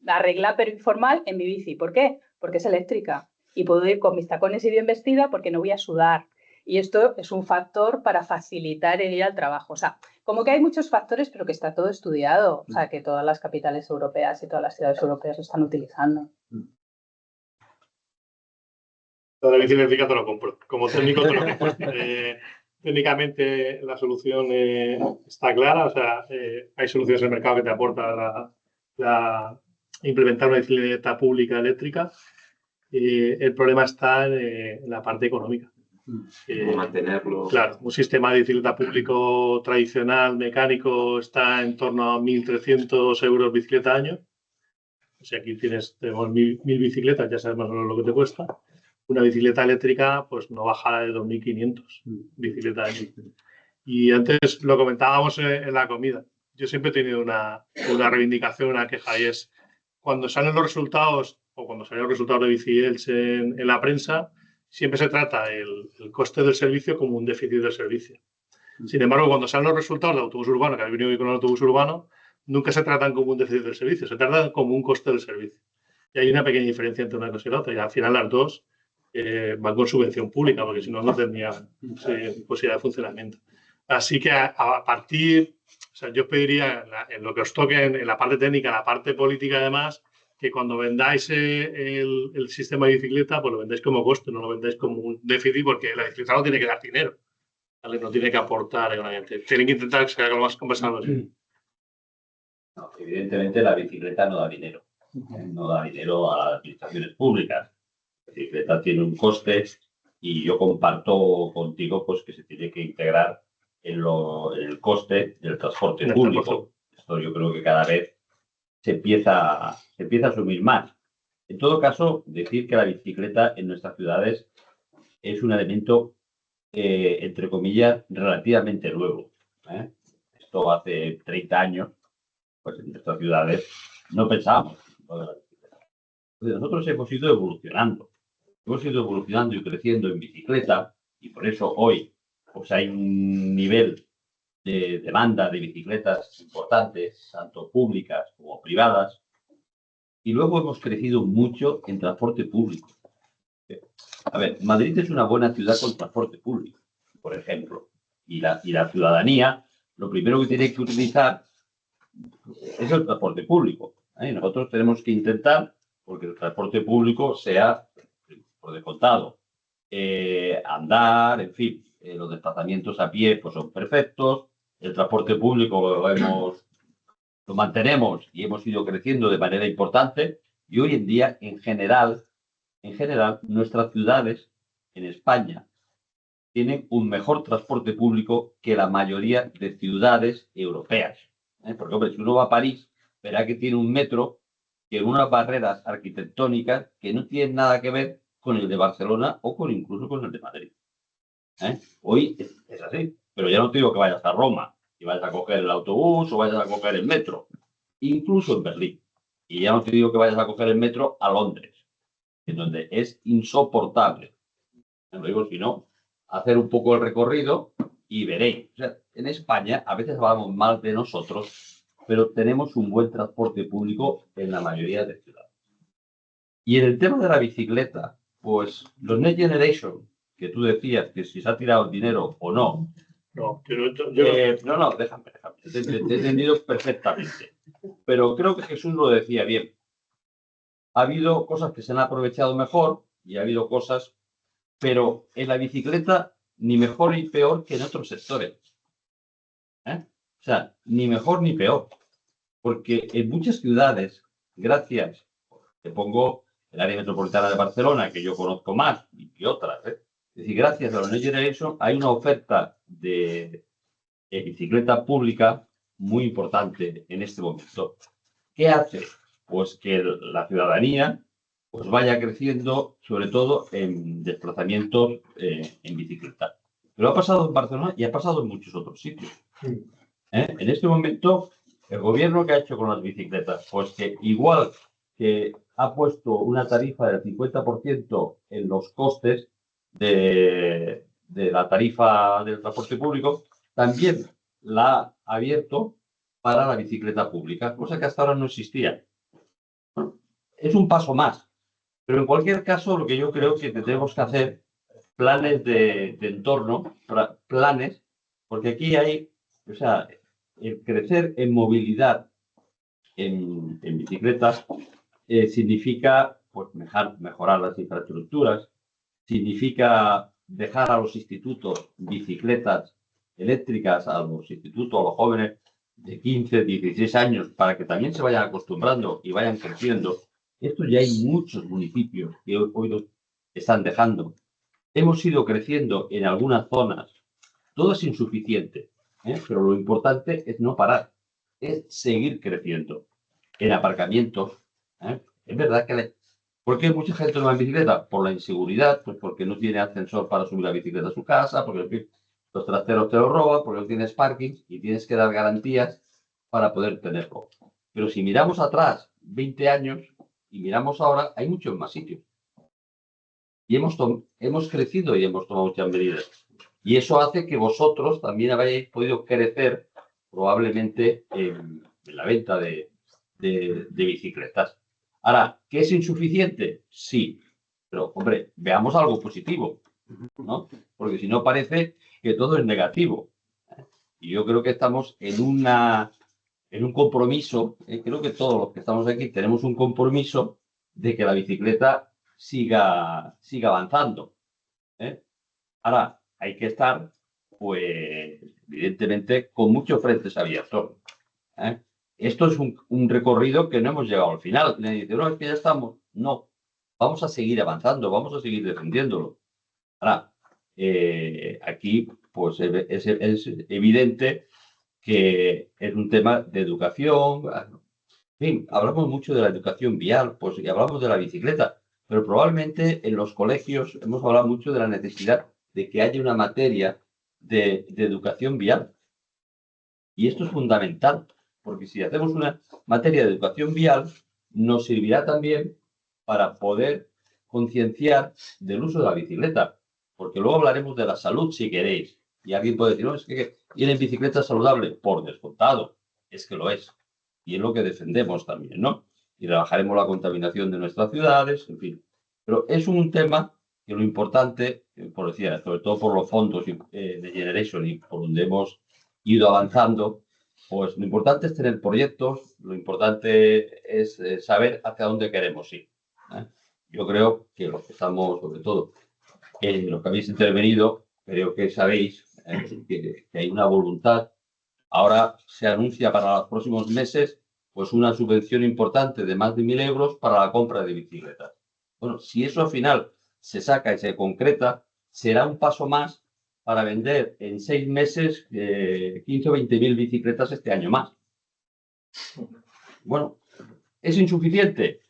a arreglar pero informal en mi bici. ¿Por qué? Porque es eléctrica. Y puedo ir con mis tacones y bien vestida porque no voy a sudar. Y esto es un factor para facilitar el ir al trabajo. O sea, como que hay muchos factores, pero que está todo estudiado. O sea, que todas las capitales europeas y todas las ciudades europeas lo están utilizando. La bici eléctrica te lo compro. Como técnico te lo compro. Técnicamente la solución está clara, o sea, hay soluciones en el mercado que te aporta implementar una bicicleta pública eléctrica el problema está en la parte económica. Mantenerlo. Claro, un sistema de bicicleta público tradicional, mecánico, está en torno a 1.300 euros bicicleta año. O sea, aquí tenemos 1.000 bicicletas, ya sabes más o menos lo que te cuesta. Una bicicleta eléctrica, pues no bajará de 2.500 bicicleta año. Y antes lo comentábamos en la comida. Yo siempre he tenido una reivindicación, una queja, y es cuando salen los resultados o cuando salen los resultados de Bicielch en la prensa, siempre se trata el coste del servicio como un déficit del servicio. Sin embargo, cuando salen los resultados del autobús urbano, que habéis venido con el autobús urbano, nunca se tratan como un déficit del servicio, se tratan como un coste del servicio. Y hay una pequeña diferencia entre una cosa y la otra. Y al final las dos van con subvención pública, porque si no, no tendrían posibilidad de funcionamiento. Así que a partir, o sea, yo pediría en lo que os toque en la parte técnica, en la parte política además, que cuando vendáis el sistema de bicicleta, pues lo vendáis como coste, no lo vendáis como un déficit, porque la bicicleta no tiene que dar dinero, ¿vale? No tiene que aportar económicamente. Tienen que intentar que sea algo más conversado. No, evidentemente la bicicleta no da dinero. No da dinero a las administraciones públicas. La bicicleta tiene un coste y yo comparto contigo pues, que se tiene que integrar en el coste del transporte público. Esto yo creo que cada vez se empieza a asumir más. En todo caso, decir que la bicicleta en nuestras ciudades es un elemento, entre comillas, relativamente nuevo. Esto hace 30 años, pues en nuestras ciudades no pensábamos en la bicicleta. Entonces, nosotros hemos ido evolucionando. Hemos ido evolucionando y creciendo en bicicleta y por eso hoy pues hay un nivel de demanda de bicicletas importantes, tanto públicas como privadas. Y luego hemos crecido mucho en transporte público. A ver, Madrid es una buena ciudad con transporte público, por ejemplo. Y la ciudadanía, lo primero que tiene que utilizar es el transporte público. Nosotros tenemos que intentar, porque el transporte público sea, por descontado, andar, en fin, los desplazamientos a pie pues son perfectos, el transporte público lo mantenemos y hemos ido creciendo de manera importante y hoy en día, en general, nuestras ciudades en España tienen un mejor transporte público que la mayoría de ciudades europeas. Porque, hombre, si uno va a París, verá que tiene un metro que en unas barreras arquitectónicas que no tienen nada que ver con el de Barcelona o incluso con el de Madrid. Hoy es así, pero ya no te digo que vayas a Roma y vayas a coger el autobús o vayas a coger el metro, incluso en Berlín. Y ya no te digo que vayas a coger el metro a Londres, en donde es insoportable. Lo digo, si no, hacer un poco el recorrido y veréis. O sea, en España a veces hablamos mal de nosotros, pero tenemos un buen transporte público en la mayoría de ciudades. Y en el tema de la bicicleta, pues los Next Generation, que tú decías que si se ha tirado el dinero o no. No, déjame. Te he entendido perfectamente. Pero creo que Jesús lo decía bien. Ha habido cosas que se han aprovechado mejor y ha habido cosas, pero en la bicicleta ni mejor ni peor que en otros sectores. O sea, ni mejor ni peor. Porque en muchas ciudades, gracias, te pongo el área metropolitana de Barcelona, que yo conozco más, y otras, Es decir, gracias a la Next Generation hay una oferta de bicicleta pública muy importante en este momento. ¿Qué hace? Pues que la ciudadanía pues vaya creciendo, sobre todo en desplazamientos en bicicleta. Pero ha pasado en Barcelona y ha pasado en muchos otros sitios. En este momento, el gobierno que ha hecho con las bicicletas, pues que igual que ha puesto una tarifa del 50% en los costes de la tarifa del transporte público, también la ha abierto para la bicicleta pública, cosa que hasta ahora no existía. Bueno, es un paso más, pero en cualquier caso lo que yo creo que tenemos que hacer planes de entorno, planes, porque aquí hay, o sea, el crecer en movilidad en bicicletas significa pues, mejorar las infraestructuras, significa dejar a los institutos bicicletas eléctricas, a los institutos, a los jóvenes de 15, 16 años, para que también se vayan acostumbrando y vayan creciendo. Esto ya hay muchos municipios que hoy lo están dejando. Hemos ido creciendo en algunas zonas. Todo es insuficiente, pero lo importante es no parar, es seguir creciendo. En aparcamientos, es verdad que... ¿Por qué mucha gente no va en bicicleta? Por la inseguridad, pues porque no tiene ascensor para subir la bicicleta a su casa, porque en fin, los trasteros te lo roban, porque no tienes parking y tienes que dar garantías para poder tenerlo. Pero si miramos atrás 20 años y miramos ahora, hay muchos más sitios. Y hemos crecido y hemos tomado muchas medidas. Y eso hace que vosotros también hayáis podido crecer probablemente en la venta de bicicletas. Ahora, ¿qué es insuficiente? Sí. Pero, hombre, veamos algo positivo, ¿no? Porque si no parece que todo es negativo. Y yo creo que estamos en un compromiso, creo que todos los que estamos aquí tenemos un compromiso de que la bicicleta siga avanzando. Ahora, hay que estar, pues, evidentemente, con muchos frentes abiertos. Esto es un recorrido que no hemos llegado al final. Le dice, no, es que ya estamos. No, vamos a seguir avanzando, vamos a seguir defendiéndolo. Ahora, aquí, pues, es evidente que es un tema de educación. En fin, hablamos mucho de la educación vial, pues, y hablamos de la bicicleta, pero probablemente en los colegios hemos hablado mucho de la necesidad de que haya una materia de educación vial. Y esto es fundamental, porque si hacemos una materia de educación vial, nos servirá también para poder concienciar del uso de la bicicleta, porque luego hablaremos de la salud si queréis. Y alguien puede decir, no, es que ir en bicicleta saludable, por descontado, es que lo es. Y es lo que defendemos también, ¿no? Y rebajaremos la contaminación de nuestras ciudades, en fin. Pero es un tema que lo importante, por decir, sobre todo por los fondos de Generation y por donde hemos ido avanzando, pues lo importante es tener proyectos, lo importante es saber hacia dónde queremos ir. Yo creo que los que estamos, sobre todo, los que habéis intervenido, creo que sabéis que hay una voluntad. Ahora se anuncia para los próximos meses pues una subvención importante de más de 1.000 euros para la compra de bicicletas. Bueno, si eso al final se saca y se concreta, será un paso más para vender en 6 meses 15 o 20.000 bicicletas este año más. Bueno, ¿es insuficiente?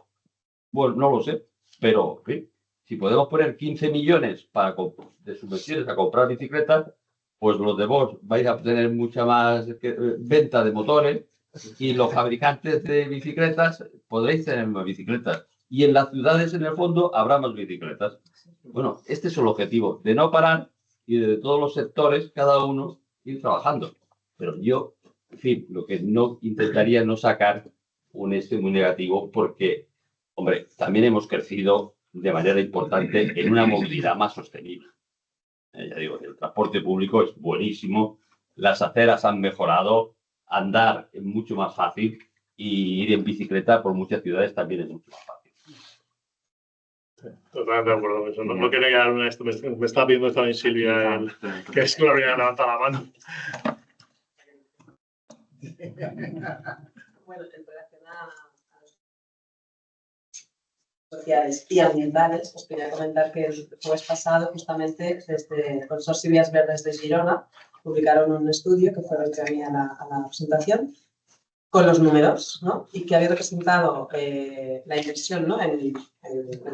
Bueno, no lo sé, pero en fin, si podemos poner 15 millones de subvenciones a comprar bicicletas, pues los de vos vais a obtener mucha más venta de motores y los fabricantes de bicicletas podréis tener más bicicletas. Y en las ciudades, en el fondo, habrá más bicicletas. Bueno, este es el objetivo, de no parar y de todos los sectores, cada uno, ir trabajando. Pero yo, en fin, lo que no intentaría no sacar un muy negativo porque, hombre, también hemos crecido de manera importante en una movilidad más sostenible. Ya digo, el transporte público es buenísimo, las aceras han mejorado, andar es mucho más fácil y ir en bicicleta por muchas ciudades también es mucho más fácil. Sí, totalmente de acuerdo con eso. No quería quedar una esto. Me estaba pidiendo también Silvia, que es la primera que levanta la mano. Bueno, en relación a los sociales y ambientales, os quería comentar que el jueves pasado, justamente, desde el Consorcio Vías Verdes de Girona, publicaron un estudio que fue el que había a la presentación, con los números, ¿no? Y que había representado la inversión, ¿no? en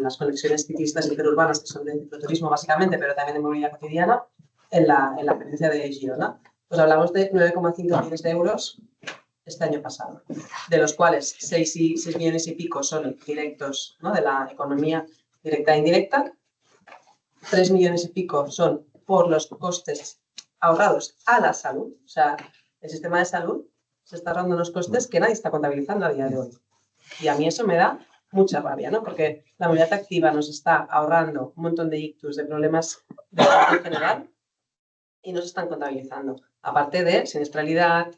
las conexiones ciclistas interurbanas, que son de cicloturismo básicamente, pero también de movilidad cotidiana, en la provincia de Girona. Pues hablamos de 9,5 millones de euros este año pasado, de los cuales 6 millones y pico son directos, ¿no? De la economía directa e indirecta, 3 millones y pico son por los costes ahorrados a la salud, o sea, el sistema de salud se está ahorrando unos costes que nadie está contabilizando a día de hoy. Y a mí eso me da mucha rabia, ¿no? Porque la movilidad activa nos está ahorrando un montón de ictus, de problemas de salud en general, y no se están contabilizando. Aparte de siniestralidad,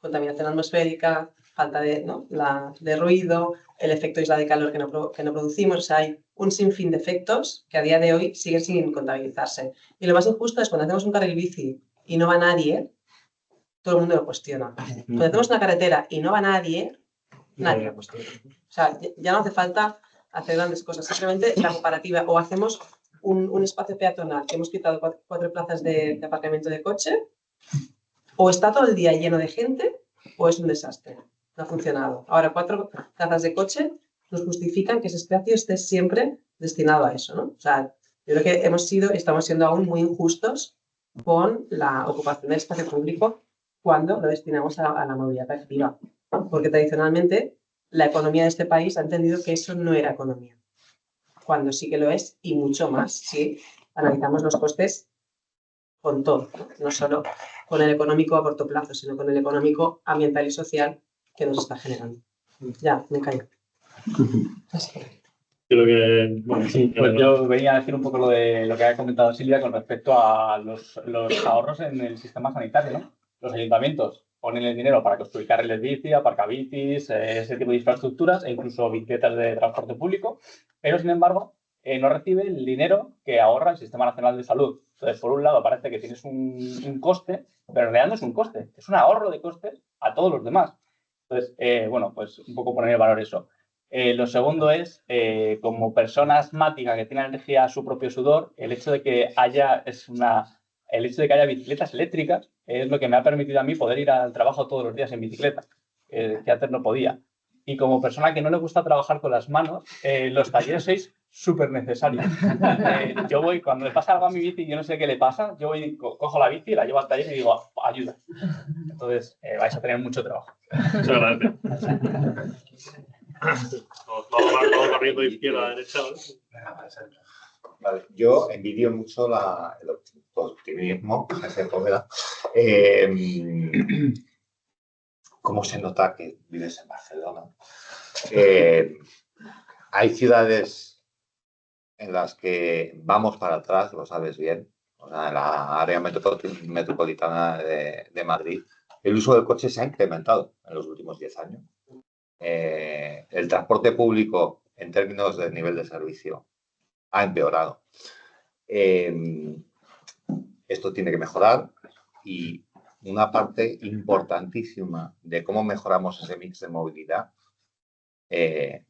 contaminación atmosférica, falta de ruido, el efecto isla de calor que no producimos. O sea, hay un sinfín de efectos que a día de hoy siguen sin contabilizarse. Y lo más injusto es cuando hacemos un carril bici y no va nadie, todo el mundo lo cuestiona. Cuando hacemos una carretera y no va nadie lo cuestiona. O sea, ya no hace falta hacer grandes cosas. Simplemente la comparativa, o hacemos un espacio peatonal, que hemos quitado 4 plazas de aparcamiento de coche, o está todo el día lleno de gente, o es un desastre. No ha funcionado. Ahora, 4 plazas de coche nos justifican que ese espacio esté siempre destinado a eso, ¿no? O sea, yo creo que hemos sido y estamos siendo aún muy injustos con la ocupación del espacio público cuando lo destinamos a la movilidad activa. Porque tradicionalmente la economía de este país ha entendido que eso no era economía, cuando sí que lo es y mucho más si analizamos los costes con todo, no solo con el económico a corto plazo, sino con el económico ambiental y social que nos está generando. Ya, me callo. Creo que, bueno, sí, pues yo venía a decir un poco lo que ha comentado Silvia con respecto a los ahorros en el sistema sanitario, ¿no? Los ayuntamientos ponen el dinero para construir carriles bici, aparcabicis, ese tipo de infraestructuras e incluso bicicletas de transporte público, pero sin embargo no recibe el dinero que ahorra el Sistema Nacional de Salud. Entonces, por un lado parece que tienes un coste, pero en realidad no es un coste, es un ahorro de costes a todos los demás. Entonces, bueno, pues un poco poner en valor eso. Lo segundo es, como persona asmática que tiene alergia a su propio sudor, el hecho de que haya bicicletas eléctricas es lo que me ha permitido a mí poder ir al trabajo todos los días en bicicleta, que antes no podía. Y como persona que no le gusta trabajar con las manos, los talleres sois súper necesarios. Yo voy, cuando le pasa algo a mi bici y yo no sé qué le pasa, yo voy, cojo la bici, la llevo al taller y digo, ayuda. Entonces, vais a tener mucho trabajo. Muchas gracias. Vamos corriendo de izquierda a derecha. Vale, yo envidio mucho el optimismo, cómo se nota que vives en Barcelona. Hay ciudades en las que vamos para atrás, lo sabes bien, o sea, en la área metropolitana de Madrid, el uso del coche se ha incrementado en los últimos 10 años. El transporte público, en términos de nivel de servicio, ha empeorado. Esto tiene que mejorar y una parte importantísima de cómo mejoramos ese mix de movilidad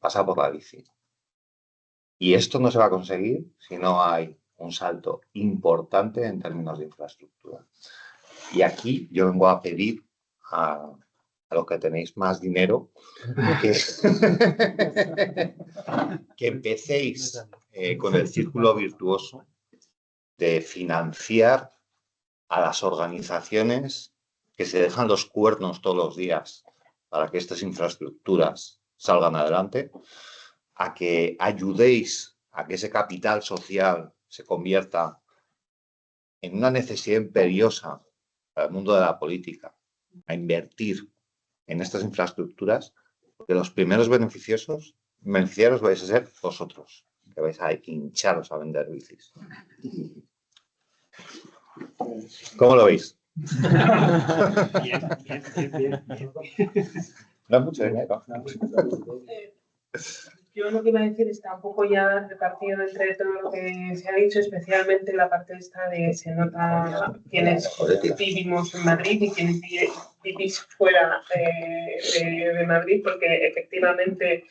pasa por la bici. Y esto no se va a conseguir si no hay un salto importante en términos de infraestructura. Y aquí yo vengo a pedir a los que tenéis más dinero que empecéis con el círculo virtuoso de financiar a las organizaciones que se dejan los cuernos todos los días para que estas infraestructuras salgan adelante, a que ayudéis a que ese capital social se convierta en una necesidad imperiosa para el mundo de la política, a invertir en estas infraestructuras, porque los primeros beneficiarios vais a ser vosotros, que vais a hincharos a vender bicis. ¿Cómo lo veis? Bien. No es mucho dinero. Yo lo que iba a decir está un poco ya repartido entre todo lo que se ha dicho, especialmente la parte esta de se nota quienes vivimos en Madrid y quienes vivís fuera de Madrid, porque efectivamente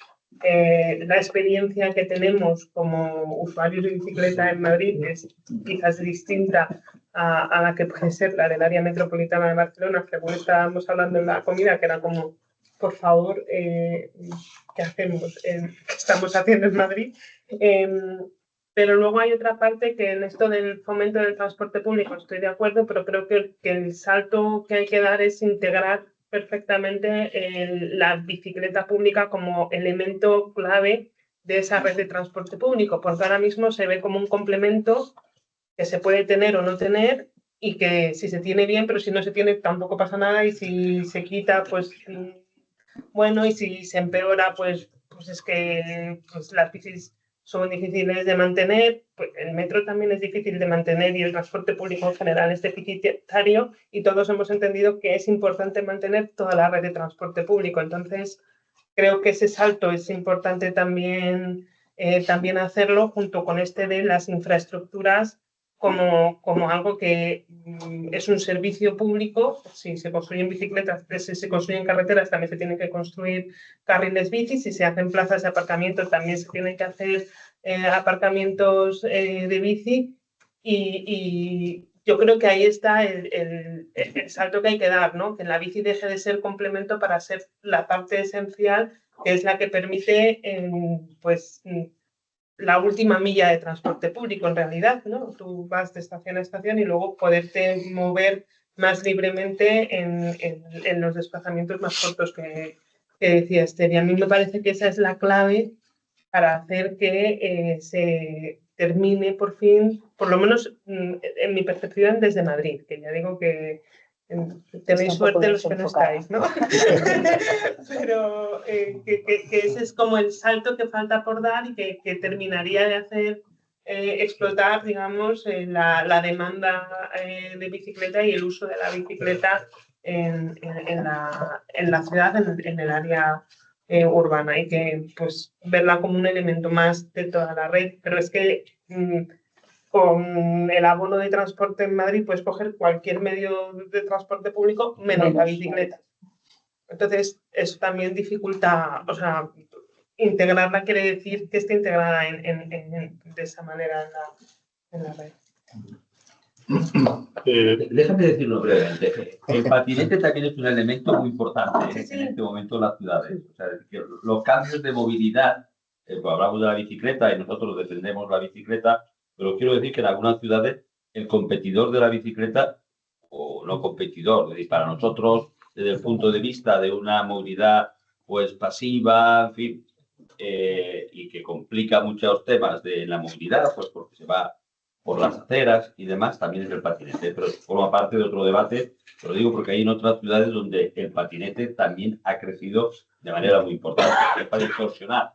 la experiencia que tenemos como usuarios de bicicleta en Madrid es quizás distinta a la que puede ser la del área metropolitana de Barcelona, según estábamos hablando en la comida, que era como, por favor, ¿qué hacemos? ¿Qué estamos haciendo en Madrid? Pero luego hay otra parte que en esto del fomento del transporte público estoy de acuerdo, pero creo que el salto que hay que dar es integrar perfectamente la bicicleta pública como elemento clave de esa red de transporte público, porque ahora mismo se ve como un complemento que se puede tener o no tener y que si se tiene bien, pero si no se tiene tampoco pasa nada y si se quita, pues bueno, y si se empeora, pues es que pues las bicis son difíciles de mantener, pues el metro también es difícil de mantener y el transporte público en general es deficitario y todos hemos entendido que es importante mantener toda la red de transporte público. Entonces, creo que ese salto es importante también hacerlo junto con este de las infraestructuras como algo que es un servicio público. Si se construyen bicicletas, si se construyen carreteras, también se tienen que construir carriles bici. Si se hacen plazas de aparcamiento, también se tienen que hacer aparcamientos de bici. Y yo creo que ahí está el salto que hay que dar, ¿no? Que la bici deje de ser complemento para ser la parte esencial, que es la que permite, pues, la última milla de transporte público, en realidad, ¿no? Tú vas de estación a estación y luego poderte mover más libremente en los desplazamientos más cortos que decía Esther. Y a mí me parece que esa es la clave para hacer que se termine por fin, por lo menos en mi percepción, desde Madrid, que ya digo que tenéis suerte los que no estáis, ¿no? Pero que ese es como el salto que falta por dar y que terminaría de hacer explotar, digamos, la demanda de bicicleta y el uso de la bicicleta en la ciudad, en el área urbana, y que, pues, verla como un elemento más de toda la red. Pero es que con el abono de transporte en Madrid puedes coger cualquier medio de transporte público menos la bicicleta. Entonces, eso también dificulta, o sea, integrarla quiere decir que esté integrada de esa manera en la red. Déjame decirlo brevemente. El patinete también es un elemento muy importante en este momento en las ciudades. O sea, los cambios de movilidad, pues hablamos de la bicicleta y nosotros defendemos la bicicleta, pero quiero decir que en algunas ciudades el competidor de la bicicleta, o no competidor, es decir, para nosotros, desde el punto de vista de una movilidad pues pasiva, en fin, y que complica muchos temas de la movilidad, pues porque se va por las aceras y demás, también es el patinete, pero forma parte de otro debate. Lo digo porque hay en otras ciudades donde el patinete también ha crecido de manera muy importante, es para distorsionar.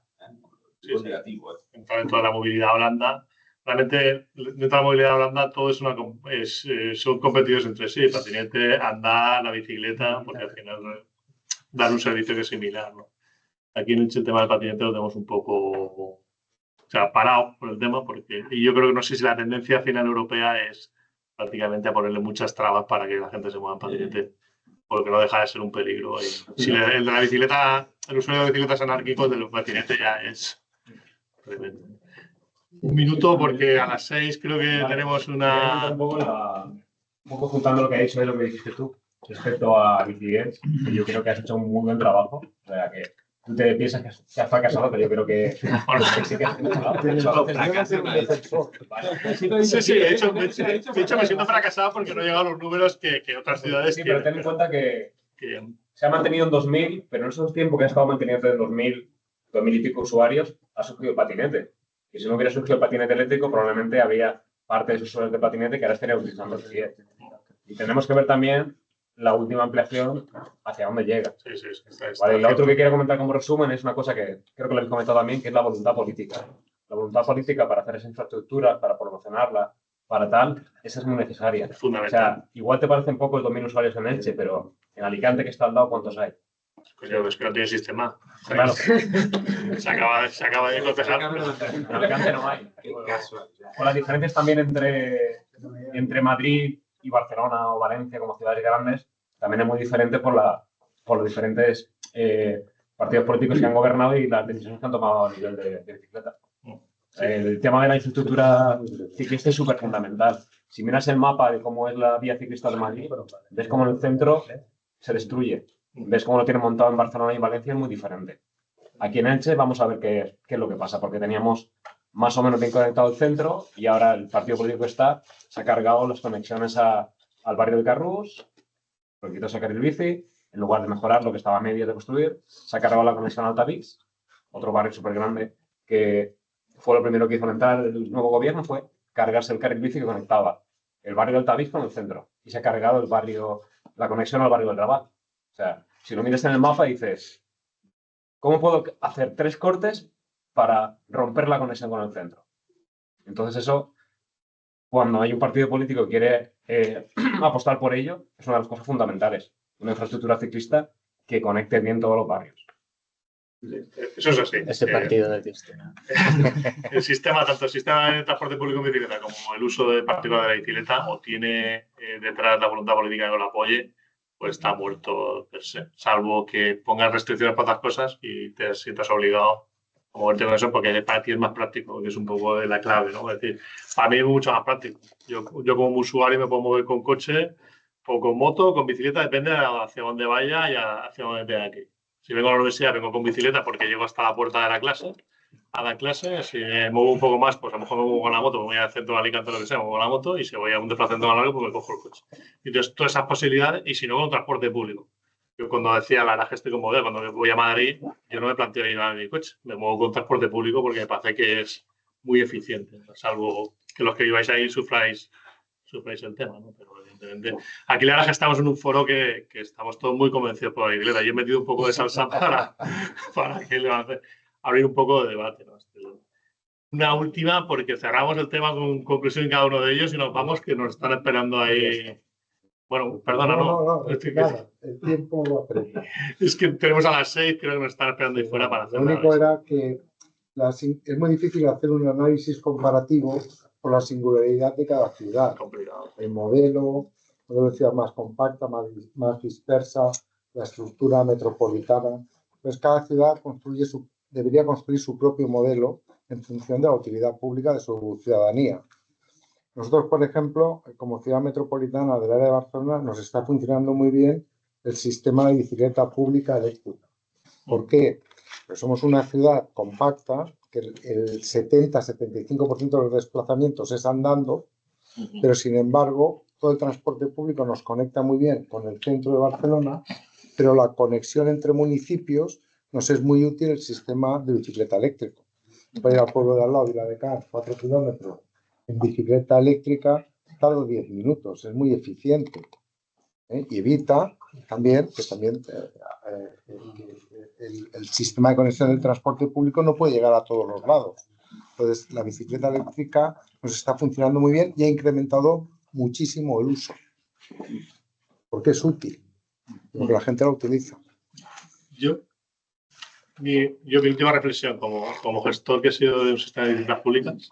Es negativo. Entrar dentro de la movilidad blanda, realmente dentro de la movilidad blanda todo son competidos entre sí, el patinete, andar, la bicicleta, porque al final dan un servicio que es similar, ¿no? Aquí en el tema del patinete lo tenemos un poco, parado por el tema, y yo creo que no sé si la tendencia final europea es prácticamente a ponerle muchas trabas para que la gente se mueva en patinete, porque no deja de ser un peligro. Y si el de la bicicleta, el usuario de bicicletas anárquico, el de los patinetes ya es tremendo. Un minuto, porque a las 6 creo que tenemos una... Un poco juntando lo que ha dicho y lo que dijiste tú respecto a Bicigues, que yo creo que has hecho un muy buen trabajo. O sea, que tú te piensas que has fracasado, pero yo creo que sí que has Sí, de hecho me siento fracasado porque no he llegado a los números que otras ciudades tienen. Pero ten en cuenta que se ha mantenido en 2000, pero en esos tiempos que ha estado manteniendo en 2000 y pico usuarios, ha surgido el patinete. Y si no hubiera surgido el patinete eléctrico, probablemente habría parte de esos usuarios de patinete que ahora estarían utilizando el Fiat. Y tenemos que ver también la última ampliación hacia dónde llega. Sí, Vale, y lo otro que quiero comentar como resumen es una cosa que creo que lo habéis comentado también, que es la voluntad política. La voluntad política para hacer esa infraestructura, para promocionarla, para tal, esa es muy necesaria. Fundamental. O sea, igual te parecen pocos 2.000 usuarios en Elche, pero en Alicante, que está al lado, ¿cuántos hay? Coño, es que no tiene sistema. Claro. Se acaba de cotejar. En Alicante no hay. Con las diferencias también entre Madrid y Barcelona o Valencia como ciudades grandes, también es muy diferente por los diferentes partidos políticos que han gobernado y las decisiones que han tomado a nivel de bicicleta. El tema de la infraestructura ciclista es súper fundamental. Si miras el mapa de cómo es la vía ciclista de Madrid, ves cómo en el centro se destruye. Ves cómo lo tienen montado en Barcelona y Valencia, es muy diferente. Aquí en Elche vamos a ver qué es lo que pasa, porque teníamos más o menos bien conectado el centro y ahora el partido político se ha cargado las conexiones al barrio de Carrús, lo quitó sacar el bici, en lugar de mejorar lo que estaba a medio de construir, se ha cargado la conexión a Altavix, otro barrio súper grande que fue lo primero que hizo al entrar el nuevo gobierno, fue cargarse el carril bici que conectaba el barrio de Altavix con el centro y se ha cargado la conexión al barrio del Raval. O sea, si lo miras en el mapa dices, ¿cómo puedo hacer 3 cortes para romper la conexión con el centro? Entonces eso, cuando hay un partido político que quiere apostar por ello, es una de las cosas fundamentales. Una infraestructura ciclista que conecte bien todos los barrios. Eso es así. Ese partido de Cristina. El sistema, tanto el sistema de transporte público en bicicleta como el uso de particular de la bicicleta, o tiene detrás la voluntad política que lo apoye, pues está muerto per se. Salvo que pongas restricciones para otras cosas y te sientas obligado a moverte con eso, porque para ti es más práctico, que es un poco de la clave, ¿no? Es decir, para mí es mucho más práctico. Yo como usuario me puedo mover con coche o con moto, con bicicleta, depende de hacia dónde vaya y hacia dónde tenga que ir. Si vengo a la universidad, vengo con bicicleta porque llego hasta la puerta de la clase, a dar clase. Si me muevo un poco más, pues a lo mejor me muevo con la moto, me voy al centro de Alicante o lo que sea, me muevo con la moto, y si voy a un desplazamiento más largo, pues me cojo el coche. Y entonces, todas esas posibilidades, y si no, con transporte público. Yo cuando decía la verdad que estoy cómodo, cuando voy a Madrid, yo no me planteo ir a mi coche, me muevo con transporte público porque me parece que es muy eficiente, salvo que los que viváis ahí sufráis el tema, ¿no? Pero evidentemente, aquí la verdad que estamos en un foro que estamos todos muy convencidos por la bicicleta. Yo he metido un poco de salsa para que le abrir un poco de debate, ¿no? Una última, porque cerramos el tema con conclusión en cada uno de ellos y nos vamos, que nos están esperando ahí. Bueno, perdona, no. Nada, el tiempo lo apremia. Es que tenemos a las 6, creo que nos están esperando ahí fuera para hacer. Lo único era que es muy difícil hacer un análisis comparativo por la singularidad de cada ciudad. Complicado. El modelo de ciudad más compacta, más dispersa, la estructura metropolitana. Pues cada ciudad debería construir su propio modelo en función de la utilidad pública de su ciudadanía. Nosotros, por ejemplo, como ciudad metropolitana del área de Barcelona, nos está funcionando muy bien el sistema de bicicleta pública eléctrica. ¿Por qué? Porque somos una ciudad compacta, que el 70-75% de los desplazamientos es andando, pero sin embargo, todo el transporte público nos conecta muy bien con el centro de Barcelona, pero la conexión entre municipios nos es muy útil el sistema de bicicleta eléctrico. Para ir al pueblo de al lado, ir a Decán, 4 kilómetros, en bicicleta eléctrica tardo 10 minutos, es muy eficiente. Y evita también que el sistema de conexión del transporte público no puede llegar a todos los lados. Entonces, la bicicleta eléctrica nos está funcionando muy bien y ha incrementado muchísimo el uso, porque es útil, porque la gente la utiliza. Mi última reflexión como gestor que he sido de un sistema de bicicletas públicas,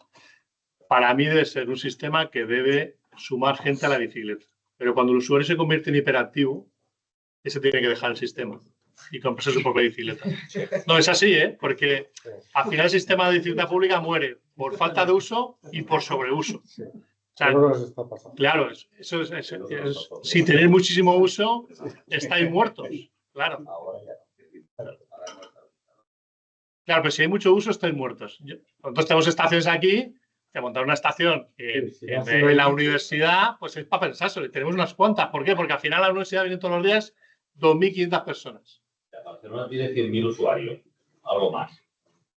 para mí debe ser un sistema que debe sumar gente a la bicicleta. Pero cuando el usuario se convierte en hiperactivo, ese tiene que dejar el sistema y comprarse su propia bicicleta. No, es así, porque al final el sistema de bicicleta pública muere por falta de uso y por sobreuso. O sea, claro, si tenéis muchísimo uso, estáis muertos. Claro. Claro, pero si hay mucho uso, estáis muertos. Nosotros tenemos estaciones aquí. De montar una estación en la universidad, pues es para pensárselo. Tenemos unas cuantas. ¿Por qué? Porque al final a la universidad vienen todos los días 2.500 personas. Barcelona tiene 100.000 usuarios, algo más.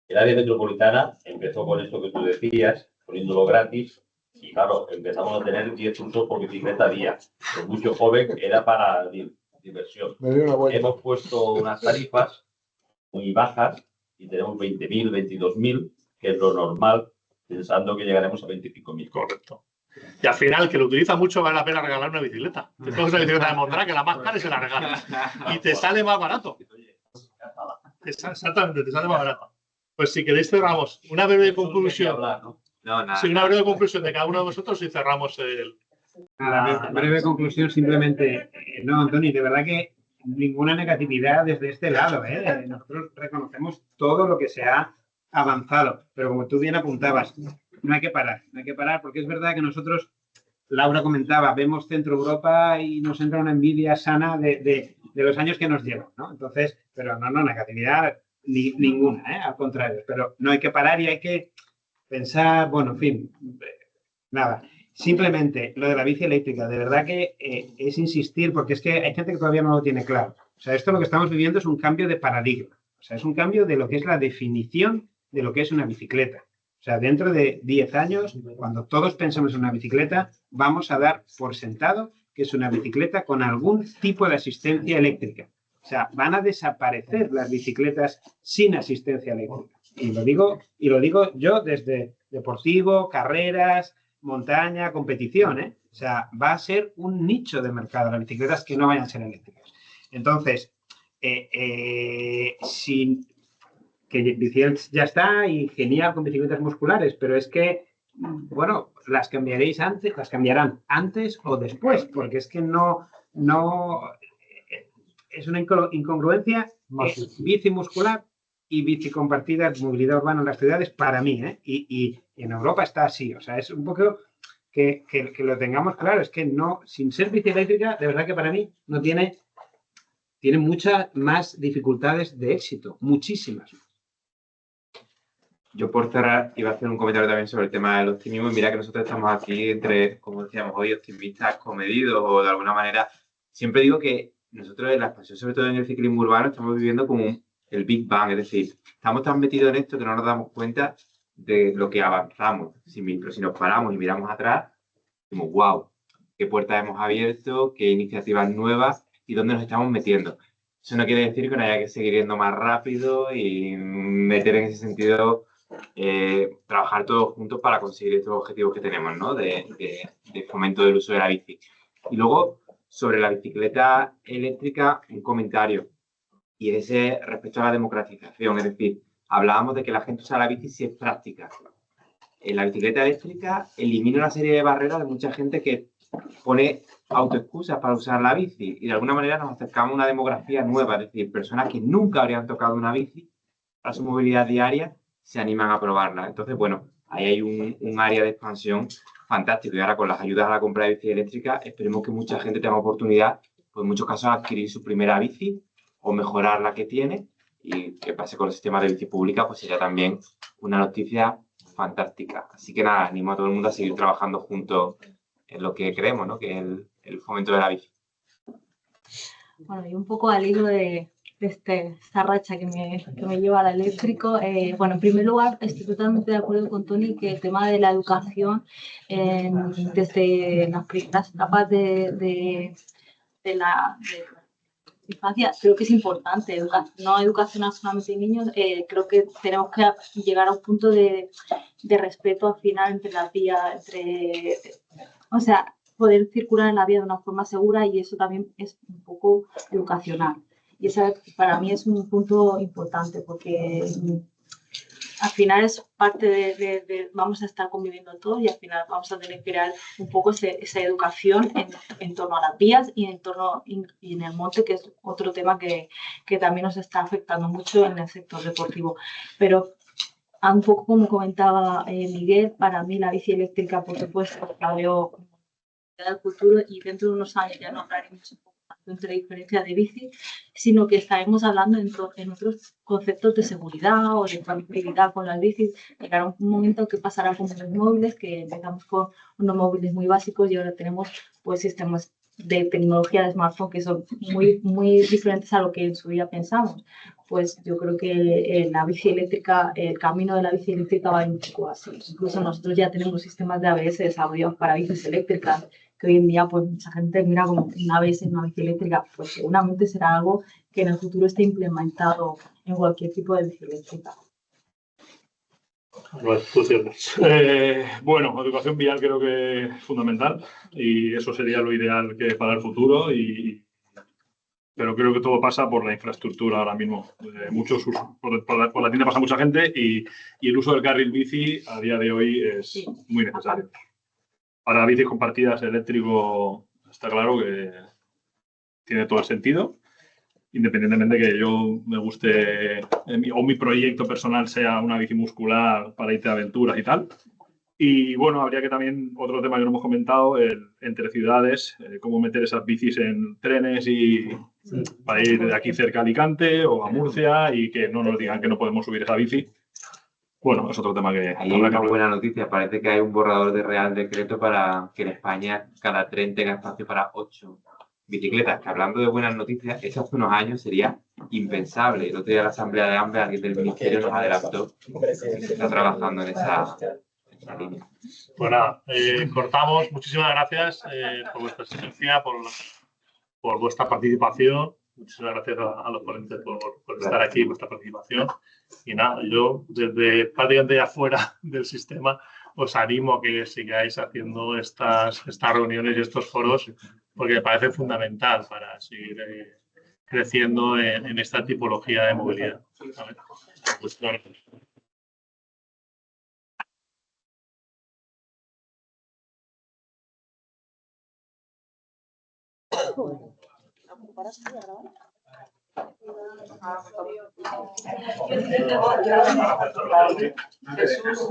El área metropolitana empezó con esto que tú decías, poniéndolo gratis, y claro, empezamos a tener 10 usos por bicicleta día. Con mucho joven era para diversión. Hemos puesto unas tarifas muy bajas y tenemos 20.000, 22.000, que es lo normal, pensando que llegaremos a 25.000. Correcto. Y al final, que lo utiliza mucho, vale la pena regalar una bicicleta. Te coges una bicicleta de Mondrag, que la más cara y se la regalas. Y te sale más barato. Exactamente, te sale más barato. Pues si queréis cerramos. Una breve conclusión. Una breve conclusión de cada uno de vosotros y cerramos el... Nada, breve conclusión simplemente. No, Antoni, de verdad que ninguna negatividad desde este lado. Nosotros reconocemos todo lo que se ha avanzado, pero como tú bien apuntabas, no hay que parar porque es verdad que nosotros, Laura comentaba, vemos Centro Europa y nos entra una envidia sana de los años que nos llevan, ¿no? Entonces, pero no, negatividad ninguna, al contrario, pero no hay que parar y hay que pensar, bueno, en fin, nada, simplemente lo de la bici eléctrica, de verdad que es insistir, porque es que hay gente que todavía no lo tiene claro. O sea, esto lo que estamos viviendo es un cambio de paradigma, o sea, es un cambio de lo que es la definición de lo que es una bicicleta. O sea, dentro de 10 años, cuando todos pensemos en una bicicleta, vamos a dar por sentado que es una bicicleta con algún tipo de asistencia eléctrica. O sea, van a desaparecer las bicicletas sin asistencia eléctrica. Y lo digo yo desde deportivo, carreras, montaña, competición, O sea, va a ser un nicho de mercado las bicicletas que no vayan a ser eléctricas. Entonces, Biciels ya está y genial con bicicletas musculares, pero es que, bueno, las cambiarán antes o después, porque es que no es una incongruencia bici muscular y bici compartida, movilidad urbana en las ciudades, para mí, ¿eh? Y en Europa está así, o sea, es un poco que lo tengamos claro, es que no, sin ser bici eléctrica, de verdad que para mí no tiene muchas más dificultades de éxito, muchísimas. Yo por cerrar iba a hacer un comentario también sobre el tema del optimismo y mira que nosotros estamos aquí entre, como decíamos hoy, optimistas comedidos o de alguna manera. Siempre digo que nosotros en la expansión, sobre todo en el ciclismo urbano, estamos viviendo como el Big Bang, es decir, estamos tan metidos en esto que no nos damos cuenta de lo que avanzamos. Pero si nos paramos y miramos atrás, decimos, wow, qué puertas hemos abierto, qué iniciativas nuevas y dónde nos estamos metiendo. Eso no quiere decir que no haya que seguir yendo más rápido y meter en ese sentido, trabajar todos juntos para conseguir estos objetivos que tenemos, ¿no? De fomento del uso de la bici. Y luego, sobre la bicicleta eléctrica, un comentario. Y ese respecto a la democratización, es decir, hablábamos de que la gente usa la bici si es práctica. En la bicicleta eléctrica elimina una serie de barreras de mucha gente que pone autoexcusas para usar la bici y de alguna manera nos acercamos a una demografía nueva, es decir, personas que nunca habrían tocado una bici para su movilidad diaria se animan a probarla. Entonces, bueno, ahí hay un área de expansión fantástico y ahora con las ayudas a la compra de bici eléctrica esperemos que mucha gente tenga oportunidad, pues en muchos casos, de adquirir su primera bici o mejorar la que tiene y que pase con el sistema de bici pública, pues sería también una noticia fantástica. Así que nada, animo a todo el mundo a seguir trabajando juntos en lo que creemos, ¿no? Que es el fomento de la bici. Bueno, y un poco al hilo de esta racha que me lleva al eléctrico, bueno, en primer lugar, estoy totalmente de acuerdo con Toni que el tema de la educación desde las primeras etapas de la infancia creo que es importante, no educación solamente de niños, creo que tenemos que llegar a un punto de respeto al final entre las vías, o sea, poder circular en la vía de una forma segura y eso también es un poco educacional. Y esa para mí es un punto importante porque al final es parte de vamos a estar conviviendo todos y al final vamos a tener que crear un poco esa educación en torno a las vías y en el monte, que es otro tema que también nos está afectando mucho en el sector deportivo. Pero un poco como comentaba Miguel, para mí la bici eléctrica, por supuesto, la veo como del futuro y dentro de unos años ya no hablaremos un poco tanto de diferencia de bici, sino que estaremos hablando en otros conceptos de seguridad o de conectividad con las bicis. Llegará un momento que pasará con los móviles, que empezamos con unos móviles muy básicos y ahora tenemos pues sistemas de tecnología de smartphone que son muy, muy diferentes a lo que en su día pensamos. Pues yo creo que la bici eléctrica, el camino de la bici eléctrica va un poco así. Incluso nosotros ya tenemos sistemas de ABS desarrollados para bicis eléctricas, que hoy en día pues mucha gente mira como una ABS en una bici eléctrica, pues seguramente será algo que en el futuro esté implementado en cualquier tipo de bici eléctrica. Bueno, educación vial creo que es fundamental y eso sería lo ideal que para el futuro, pero creo que todo pasa por la infraestructura ahora mismo. Muchos por la tienda pasa mucha gente y el uso del carril bici a día de hoy es muy necesario. Para bicis compartidas eléctrico está claro que tiene todo el sentido, independientemente de que yo me guste o mi proyecto personal sea una bici muscular para irte a aventuras y tal. Y bueno, habría que también, otro tema que no hemos comentado, entre ciudades, cómo meter esas bicis en trenes y para ir de aquí cerca a Alicante o a Murcia y que no nos digan que no podemos subir esa bici. Bueno, es otro tema que... Ahí hay una buena noticia. Parece que hay un borrador de Real Decreto para que en España cada tren tenga espacio para 8 bicicletas. Que hablando de buenas noticias, eso hace unos años sería impensable. El otro día en la Asamblea de AMBE, alguien del Ministerio nos adelantó que se está trabajando en esa línea. Pues nada, cortamos. Muchísimas gracias por vuestra asistencia, por vuestra participación. Muchísimas gracias a los ponentes por estar aquí, vuestra participación. Y nada, yo desde prácticamente de afuera del sistema os animo a que sigáis haciendo estas reuniones y estos foros porque me parece fundamental para seguir creciendo en esta tipología de movilidad. Pues claro. Jesús,